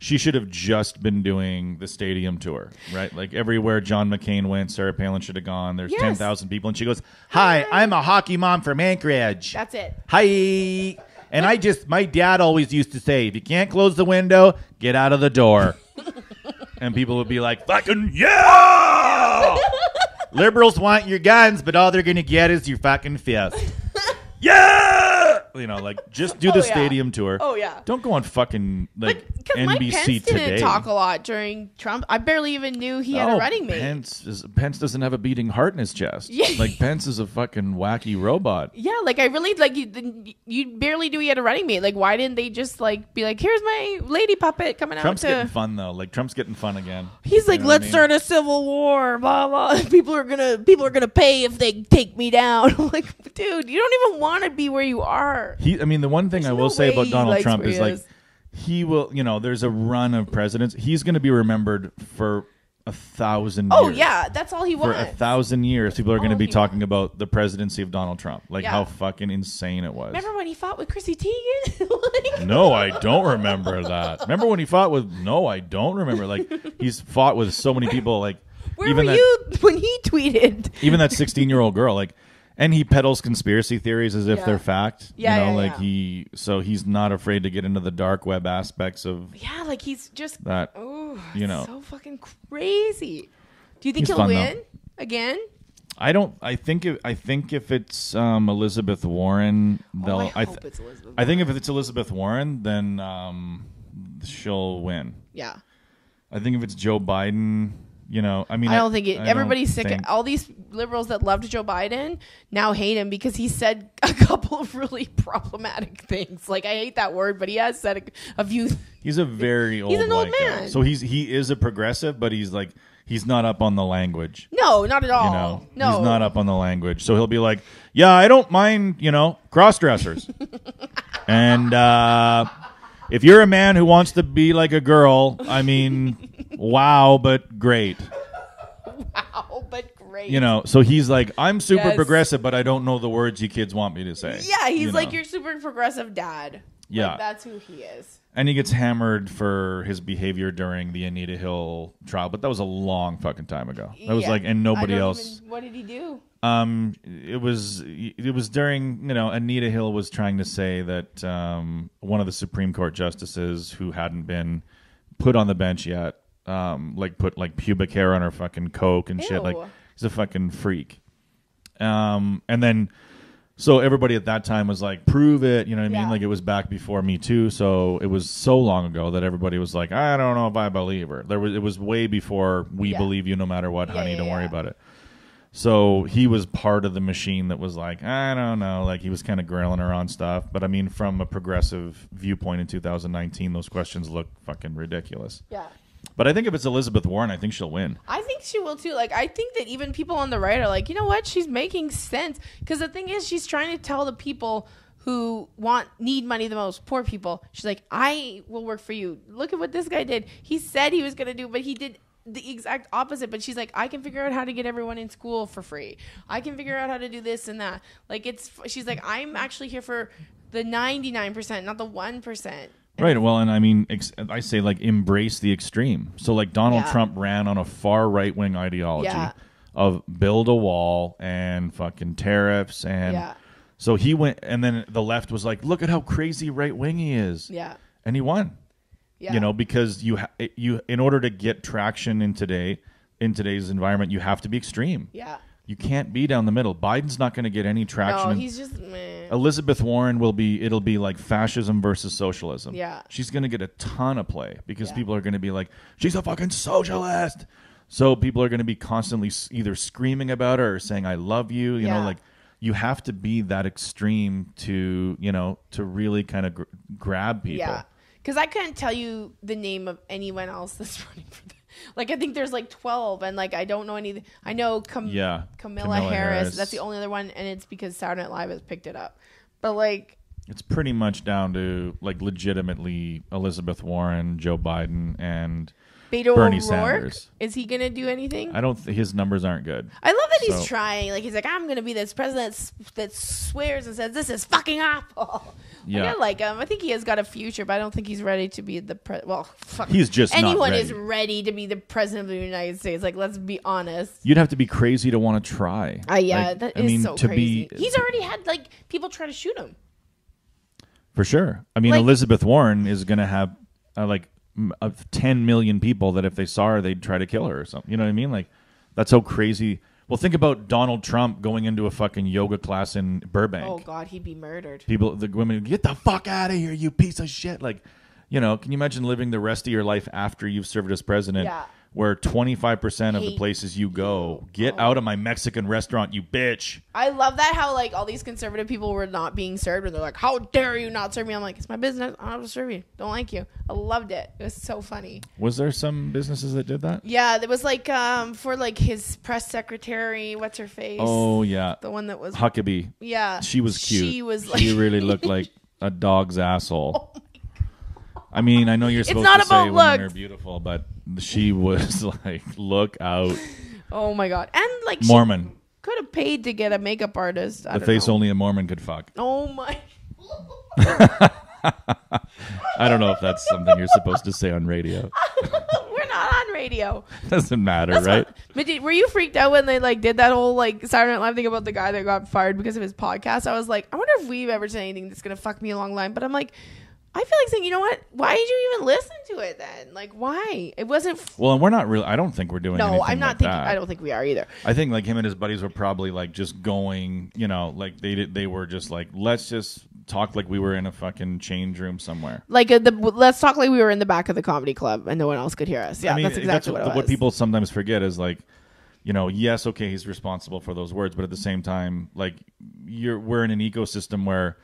she should have just been doing the stadium tour, right? Like everywhere John McCain went, Sarah Palin should have gone. There's 10,000 people, and she goes, "Hi, I'm a hockey mom from Anchorage." That's it. Hi. And my dad always used to say, if you can't close the window, get out of the door. And people would be like, fucking yeah! Liberals want your guns, but all they're going to get is your fucking fist. Yeah! You know, like, just do the stadium tour. Oh, yeah. Don't go on fucking, like, NBC Mike Pence Today. Didn't talk a lot during Trump. I barely even knew he had a running mate. Pence doesn't have a beating heart in his chest. Yeah. Like, Pence is a fucking wacky robot. Yeah, like, I really, like, you barely knew he had a running mate. Like, why didn't they just, like, be like, here's my lady puppet coming Trump's out? Getting fun, though. Like, Trump's getting fun again. He's like, let's start a civil war, blah, blah. People are gonna pay if they take me down. I'm like, dude, you don't even want to be where you are. The one thing I will say about Donald Trump is like he will, there's a run of presidents. He's going to be remembered for 1,000 years. Oh yeah, that's all he wants. For 1,000 years, people are going to be talking about the presidency of Donald Trump, like how fucking insane it was. Remember when he fought with Chrissy Teigen? No, I don't remember that. Remember when he fought with? No, I don't remember. Like he's fought with so many people. Like where were you when he tweeted? Even that 16-year-old girl, like. And he peddles conspiracy theories as if they're fact. He's not afraid to get into the dark web aspects of. Yeah, like he's just that. Oh, so fucking crazy. Do you think he'll win again? I don't. I think if it's Elizabeth Warren, they'll. I hope it's Elizabeth Warren. I think if it's Elizabeth Warren, then she'll win. Yeah. I think if it's Joe Biden. I don't think it. Everybody's sick. All these liberals that loved Joe Biden now hate him because he said a couple of really problematic things. Like, I hate that word, but he has said a few. He's a very old. He's an old man. Guy. So he is a progressive, but he's not up on the language. No, not at all. No, he's not up on the language. So he'll be like, yeah, I don't mind, cross dressers, and if you're a man who wants to be like a girl, I mean. Wow, but great. Wow, but great. So he's like, I'm super progressive, but I don't know the words you kids want me to say. Yeah, he's like your super progressive dad. Yeah. Like, that's who he is. And he gets hammered for his behavior during the Anita Hill trial, but that was a long fucking time ago. That was and nobody else. What did he do? It was during, Anita Hill was trying to say that one of the Supreme Court justices who hadn't been put on the bench yet, put pubic hair on her fucking coke and shit. Like, he's a fucking freak. And then, so everybody at that time was like, prove it. You know what I mean? Like, it was back before Me Too. So it was so long ago that everybody was like, I don't know if I believe her. It was way before we believe you no matter what, honey. Don't worry about it. So he was part of the machine that was like, I don't know. Like, he was kind of grilling her on stuff. But I mean, from a progressive viewpoint in 2019, those questions look fucking ridiculous. Yeah. But I think if it's Elizabeth Warren, I think she'll win. I think she will too. Like, I think that even people on the right are like, you know what? She's making sense. Because the thing is, she's trying to tell the people who need money the most, poor people. She's like, I will work for you. Look at what this guy did. He said he was going to do, but he did the exact opposite. But she's like, I can figure out how to get everyone in school for free. I can figure out how to do this and that. Like, she's like, I'm actually here for the 99%, not the 1%. Right. Well, and I mean, I say like embrace the extreme. So like Donald Trump ran on a far right wing ideology of build a wall and fucking tariffs. And so he went, and then the left was like, look at how crazy right wing he is. Yeah. And he won. Yeah. You know, because you in order to get traction in today's environment, you have to be extreme. Yeah. You can't be down the middle. Biden's not going to get any traction. No, he's just meh. Elizabeth Warren it'll be like fascism versus socialism. Yeah. She's going to get a ton of play because people are going to be like, she's a fucking socialist. So people are going to be constantly either screaming about her or saying, I love you. You know, like you have to be that extreme to really kind of grab people. Yeah. Because I couldn't tell you the name of anyone else that's running for like, I think there's like 12, and like, I don't know any. I know Camilla Harris. That's the only other one, and it's because Saturday Night Live has picked it up. But like, it's pretty much down to like legitimately Elizabeth Warren, Joe Biden, and Beto Bernie O'Rourke? Sanders. Is he gonna do anything? I don't. His numbers aren't good. I love that he's trying. Like, he's like, I'm gonna be this president that swears and says this is fucking awful. Yeah, I like him. I think he has got a future, but I don't think he's ready to be the president. Well, fuck. He's just anyone not ready. Is ready to be the president of the United States. Like, let's be honest. You'd have to be crazy to want to try. Yeah, like, that is so crazy. He's already had like people try to shoot him. For sure. I mean, like, Elizabeth Warren is gonna have like 10 million people that if they saw her, they'd try to kill her or something. You know what I mean? Like, that's so crazy. Well, think about Donald Trump going into a fucking yoga class in Burbank. Oh, God, he'd be murdered. The women, get the fuck out of here, you piece of shit. Like, you know, can you imagine living the rest of your life after you've served as president where 25% of the places you go, get out of my Mexican restaurant, you bitch. I love that how, like, all these conservative people were not being served, and they're like, how dare you not serve me? I'm like, it's my business. I don't have to serve you. Don't like you. I loved it. It was so funny. Was there some businesses that did that? Yeah, there was, like, for, like, his press secretary, what's her face? Oh, yeah. The one that was... Huckabee. Yeah. She was cute. She was, like... She really looked like a dog's asshole. Oh, I mean, I know you're supposed to say women are beautiful, but she was like, look out. Oh my God. And like, Mormon. She could have paid to get a makeup artist. The face only a Mormon could fuck. Oh my. I don't know if that's something you're supposed to say on radio. We're not on radio. Doesn't matter, right? But were you freaked out when they like did that whole like Saturday Night Live thing about the guy that got fired because of his podcast? I was like, I wonder if we've ever said anything that's going to fuck me along the line. But I'm like, I feel like saying, you know what? Why did you even listen to it then? Like, why? It wasn't... Well, and we're not really... I don't think we're doing anything I'm not like thinking... that. I don't think we are either. I think, like, him and his buddies were probably, like, just going, you know, like, they were just like, let's just talk like we were in a fucking change room somewhere. Like, let's talk like we were in the back of the comedy club and no one else could hear us. Yeah, I mean, that's exactly what it was. What people sometimes forget is, like, you know, yes, okay, he's responsible for those words, but at the same time, like, we're in an ecosystem where...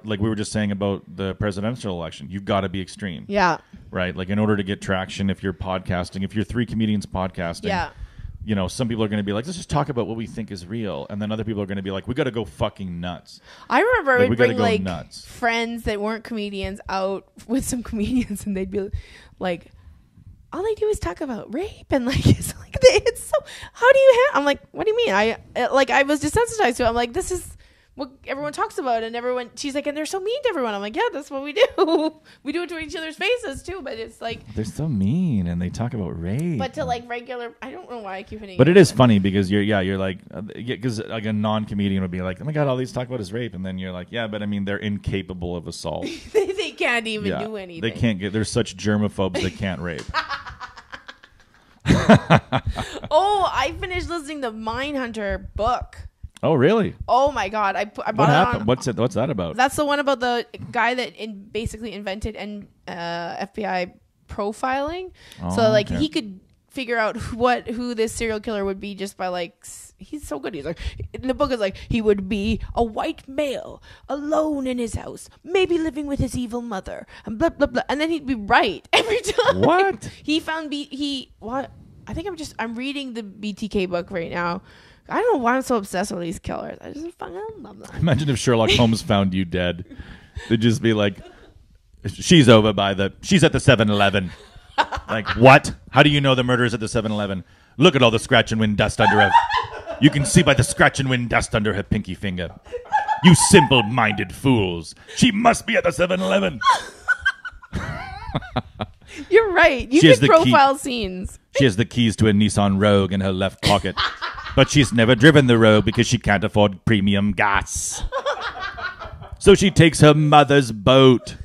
like we were just saying about the presidential election, you've got to be extreme. Yeah. Right? Like in order to get traction, if you're podcasting, if you're three comedians podcasting, you know, some people are going to be like, let's just talk about what we think is real. And then other people are going to be like, we got to go fucking nuts. I remember we'd bring like nuts. Friends that weren't comedians out with some comedians and they'd be like, all they do is talk about rape and like, it's so, how do you I'm like, what do you mean? I was desensitized to it. I'm like, this is what everyone talks about, and she's like, and they're so mean to everyone. I'm like, yeah, that's what we do. We do it to each other's faces too, but it's like they're so mean, and they talk about rape. But to like regular, I don't know why I keep hitting. But it is funny because you're like, because like a non-comedian would be like, oh my God, all these talk about is rape, and then you're like, yeah, but I mean, they're incapable of assault. they can't even do anything. They can't they're such germaphobes they can't rape. Oh, I finished listening to Mindhunter book. Oh, really? Oh, my God. I bought what happened? What's that about? That's the one about the guy that basically invented FBI profiling. Oh, so, like, he could figure out who this serial killer would be just by, like, he's so good. He's like, in the book is like, he would be a white male, alone in his house, maybe living with his evil mother, and blah, blah, blah. And then he'd be right every time. What? He found, what? I think I'm reading the BTK book right now. I don't know why I'm so obsessed with these killers. I just fucking love them. Imagine if Sherlock Holmes found you dead. They'd just be like, she's at the 7-Eleven. Like, what? How do you know the murder's at the 7-Eleven? Look at all the scratch and win dust under her. You can see by the scratch and win dust under her pinky finger. You simple-minded fools. She must be at the 7-Eleven. You're right. You can profile scenes. She has the keys to a Nissan Rogue in her left pocket. But she's never driven the Rogue because she can't afford premium gas. So she takes her mother's boat.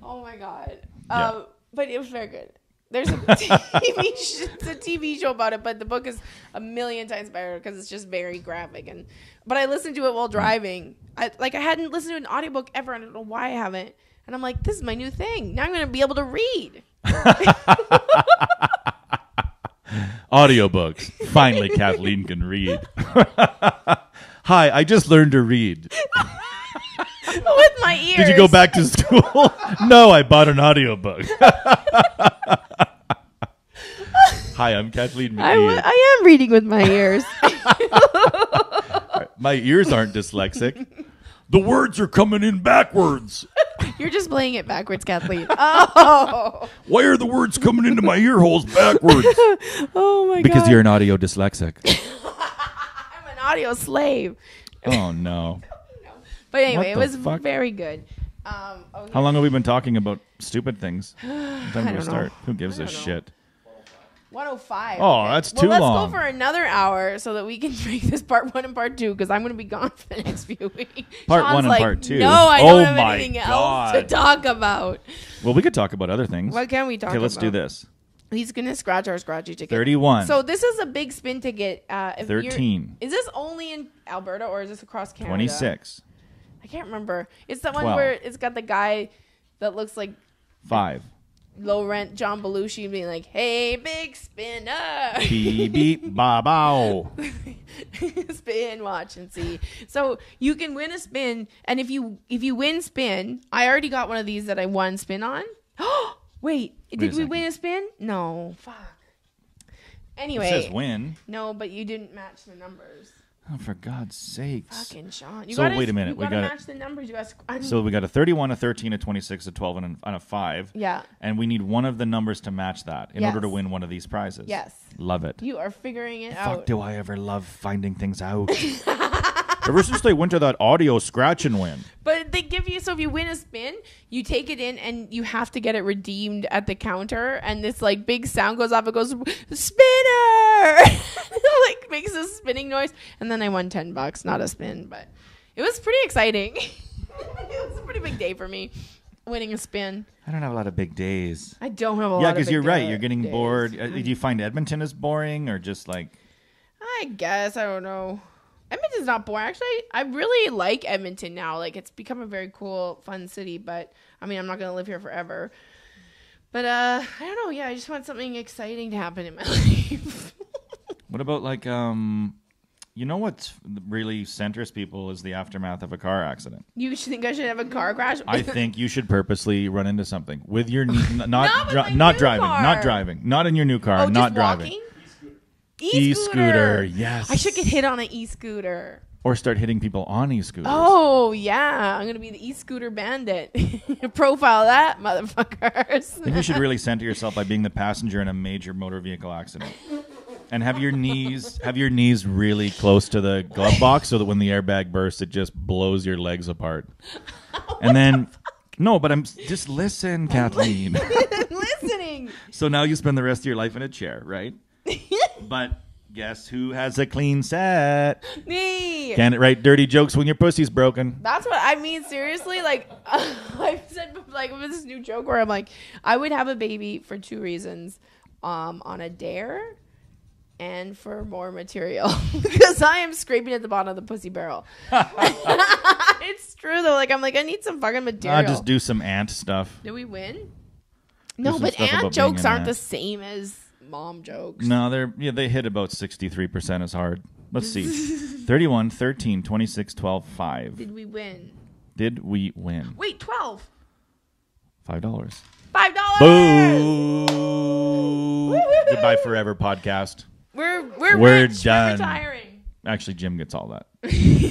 Oh, my God. Yeah. But it was very good. There's a TV show about it, but the book is a million times better because it's just very graphic. But I listened to it while driving. I hadn't listened to an audiobook ever. I don't know why I haven't. And I'm like, this is my new thing. Now I'm going to be able to read. Audiobooks. Finally, Kathleen can read. Hi, I just learned to read. With my ears. Did you go back to school? No, I bought an audiobook. Hi, I'm Kathleen McGee. I am reading with my ears. My ears aren't dyslexic. The words are coming in backwards. You're just playing it backwards, Kathleen. Oh. Why are the words coming into my ear holes backwards? Oh, my God. Because you're an audio dyslexic. I'm an audio slave. Oh, no. But anyway, it was very good. How long have we been talking about stupid things? Time to start. Who gives a shit? 105. Oh, okay. That's too long. Let's go for another hour so that we can make this part 1 and part 2 because I'm going to be gone for the next few weeks. Part Sean's 1 and part 2. No, I don't have anything else to talk about. Well, we could talk about other things. What can we talk about? Okay, let's do this. He's going to scratch our scratchy ticket. 31. So this is a big spin ticket. 13. Is this only in Alberta or is this across Canada? 26. I can't remember. It's the one 12. where it's got the guy that looks like 5. low rent John Belushi being like, "Hey, big spinner." Beep beep ba bow. Spin, watch, and see. So you can win a spin, and if you win spin, I already got one of these that I won spin on. Wait, did we win a spin? No, fuck. Anyway, it says win. No, but you didn't match the numbers. Oh, for God's sakes. Fucking Sean. Wait a minute. You gotta match the numbers. So we got a 31, a 13, a 26, a 12, and a 5. Yeah. And we need one of the numbers to match that in order to win one of these prizes. Yes. Love it. You are figuring it out. Fuck, do I ever love finding things out. Ever since they went to that audio scratch and win. But they give you, so if you win a spin, you take it in and you have to get it redeemed at the counter. And this like big sound goes off. It goes, spinner! It like makes a spinning noise. And then I won $10, not a spin, but it was pretty exciting. It was a pretty big day for me, winning a spin. I don't have a lot of big days. I don't have a lot of big days. Yeah, because you're right. You're getting bored. Do you find Edmonton is boring or just like? I guess. I don't know. Edmonton's not boring. Actually, I really like Edmonton now. Like, it's become a very cool, fun city. But, I mean, I'm not going to live here forever. But, I don't know. Yeah, I just want something exciting to happen in my life. What about, like, you know what really centers people is the aftermath of a car accident. You think I should have a car crash? I think you should purposely run into something with your not driving, not in your new car, not driving. Walking? E-scooter, yes. I should get hit on an e-scooter. Or start hitting people on e-scooters. Oh, yeah. I'm going to be the e-scooter bandit. Profile that, motherfuckers. I think you should really center yourself by being the passenger in a major motor vehicle accident. And have your knees really close to the glove box so that when the airbag bursts, it just blows your legs apart. And then... No, but just listen, Kathleen. Listening. So now you spend the rest of your life in a chair, right? But guess who has a clean set? Me. Can't write dirty jokes when your pussy's broken. That's what I mean. Seriously, like I've said, like with this new joke where I'm like, I would have a baby for 2 reasons, on a dare, and for more material because I am scraping at the bottom of the pussy barrel. It's true though. Like I'm like I need some fucking material. I'll just do some ant stuff. Did we win? No, but ant jokes aren't the same as mom jokes. No, they hit about 63% as hard. Let's see. 31, 13, 26, 12, 5. Did we win? Wait, 12. $5. $5. Boo! Goodbye forever podcast. We're rich. done. We're retiring. Actually, Jim gets all that.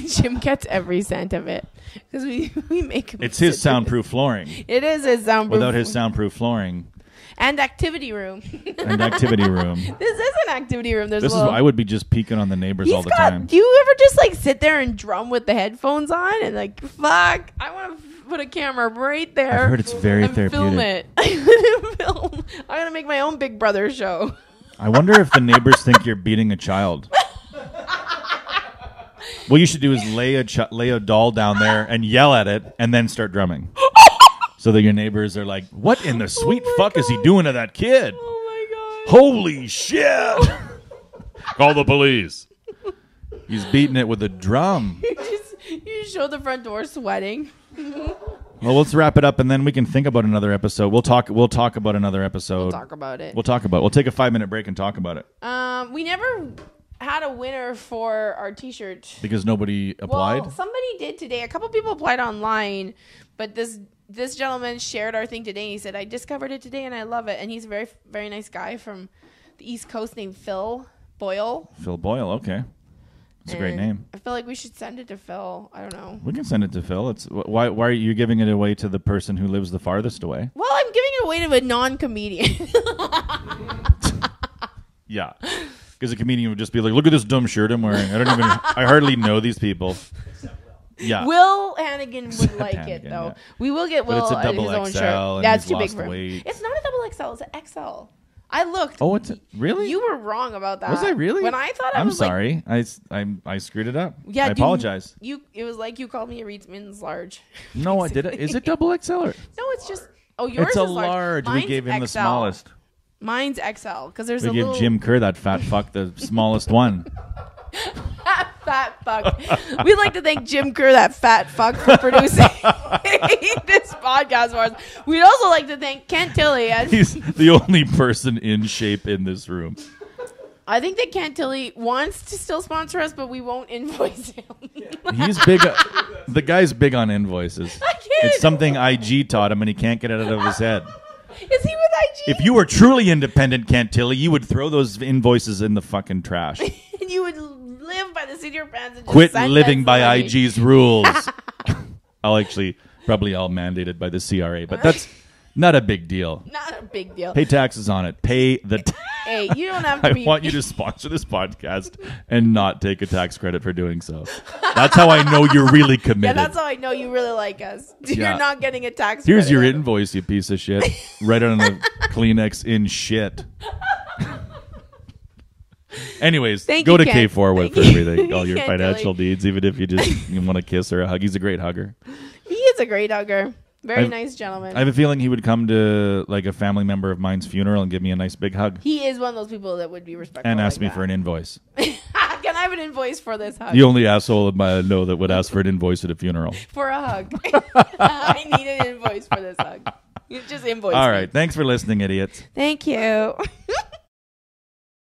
Jim gets every cent of it because we make him. It's his soundproof flooring. It is his soundproof. Without his soundproof flooring. And activity room. This is an activity room. This is I would be just peeking on the neighbors all the time. Do you ever just like sit there and drum with the headphones on and like, fuck, I want to put a camera right there. I've heard it's very therapeutic. Film it. I'm going to make my own Big Brother show. I wonder if the neighbors think you're beating a child. What you should do is lay a doll down there and yell at it and then start drumming. So that your neighbors are like, what in the sweet fuck is he doing to that kid? Oh, my God. Holy shit. Call the police. He's beating it with a drum. You show the front door sweating. Well, let's wrap it up, and then we can think about another episode. We'll talk about another episode. We'll talk about it. We'll take a 5-minute break and talk about it. We never had a winner for our T-shirt. Because nobody applied? Well, somebody did today. A couple people applied online, but this gentleman shared our thing today. He said, I discovered it today and I love it. And he's a very, very nice guy from the East Coast named Phil Boyle. Phil Boyle, okay. It's a great name. I feel like we should send it to Phil. I don't know. We can send it to Phil. Why are you giving it away to the person who lives the farthest away? Well, I'm giving it away to a non-comedian. Yeah. Because a comedian would just be like, look at this dumb shirt I'm wearing. I hardly know these people. Yeah. Will Hannigan would like it, though. Yeah. We will get Will it's a his double own XL shirt. That's too big lost for him. weight. It's not a double XL. It's an XL. I looked. Oh, really? You were wrong about that. Was I really? When I thought I'm sorry. I screwed it up. Yeah, I apologize. It was like you called me a Reedman's large. No, I didn't. Is it double XL? Or? No, it's just. Oh, yours it's is a large. Mine's We gave him XL. the smallest. Mine's XL because there's we a gave little. Jim Kerr, that fat fuck, the smallest one. Fat fuck. We'd like to thank Jim Kerr, that fat fuck, for producing this podcast for us. We'd also like to thank Kent Tilley. He's the only person in shape in this room. I think that Kent Tilley wants to still sponsor us, but we won't invoice him. He's big. The guy's big on invoices. It's something IG taught him, and he can't get it out of his head. Is he with IG? If you were truly independent, Kent Tilley, you would throw those invoices in the fucking trash. And you would live by the seat of your pants and just Quit send living by money. IG's rules. Probably all mandated by the CRA, but that's not a big deal. Not a big deal. Pay taxes on it. Pay the Hey, you don't have to I want you to sponsor this podcast and not take a tax credit for doing so. That's how I know you're really committed. Yeah, that's how I know you really like us. Yeah. You're not getting a tax Here's credit. your invoice, you piece of shit. Right on a Kleenex in shit. Anyways, go to Ken. K4 for everything, all your Ken financial needs, even if you want to kiss or a hug. He's a great hugger. He is a great hugger. Very nice gentleman. I have a feeling he would come to like a family member of mine's funeral and give me a nice big hug. He is one of those people that would be respectful. And ask like me that. for an invoice. Can I have an invoice for this hug? The only asshole I know that would ask for an invoice at a funeral. For a hug. I need an invoice for this hug. You just invoice All me. right. Thanks for listening, idiots. Thank you.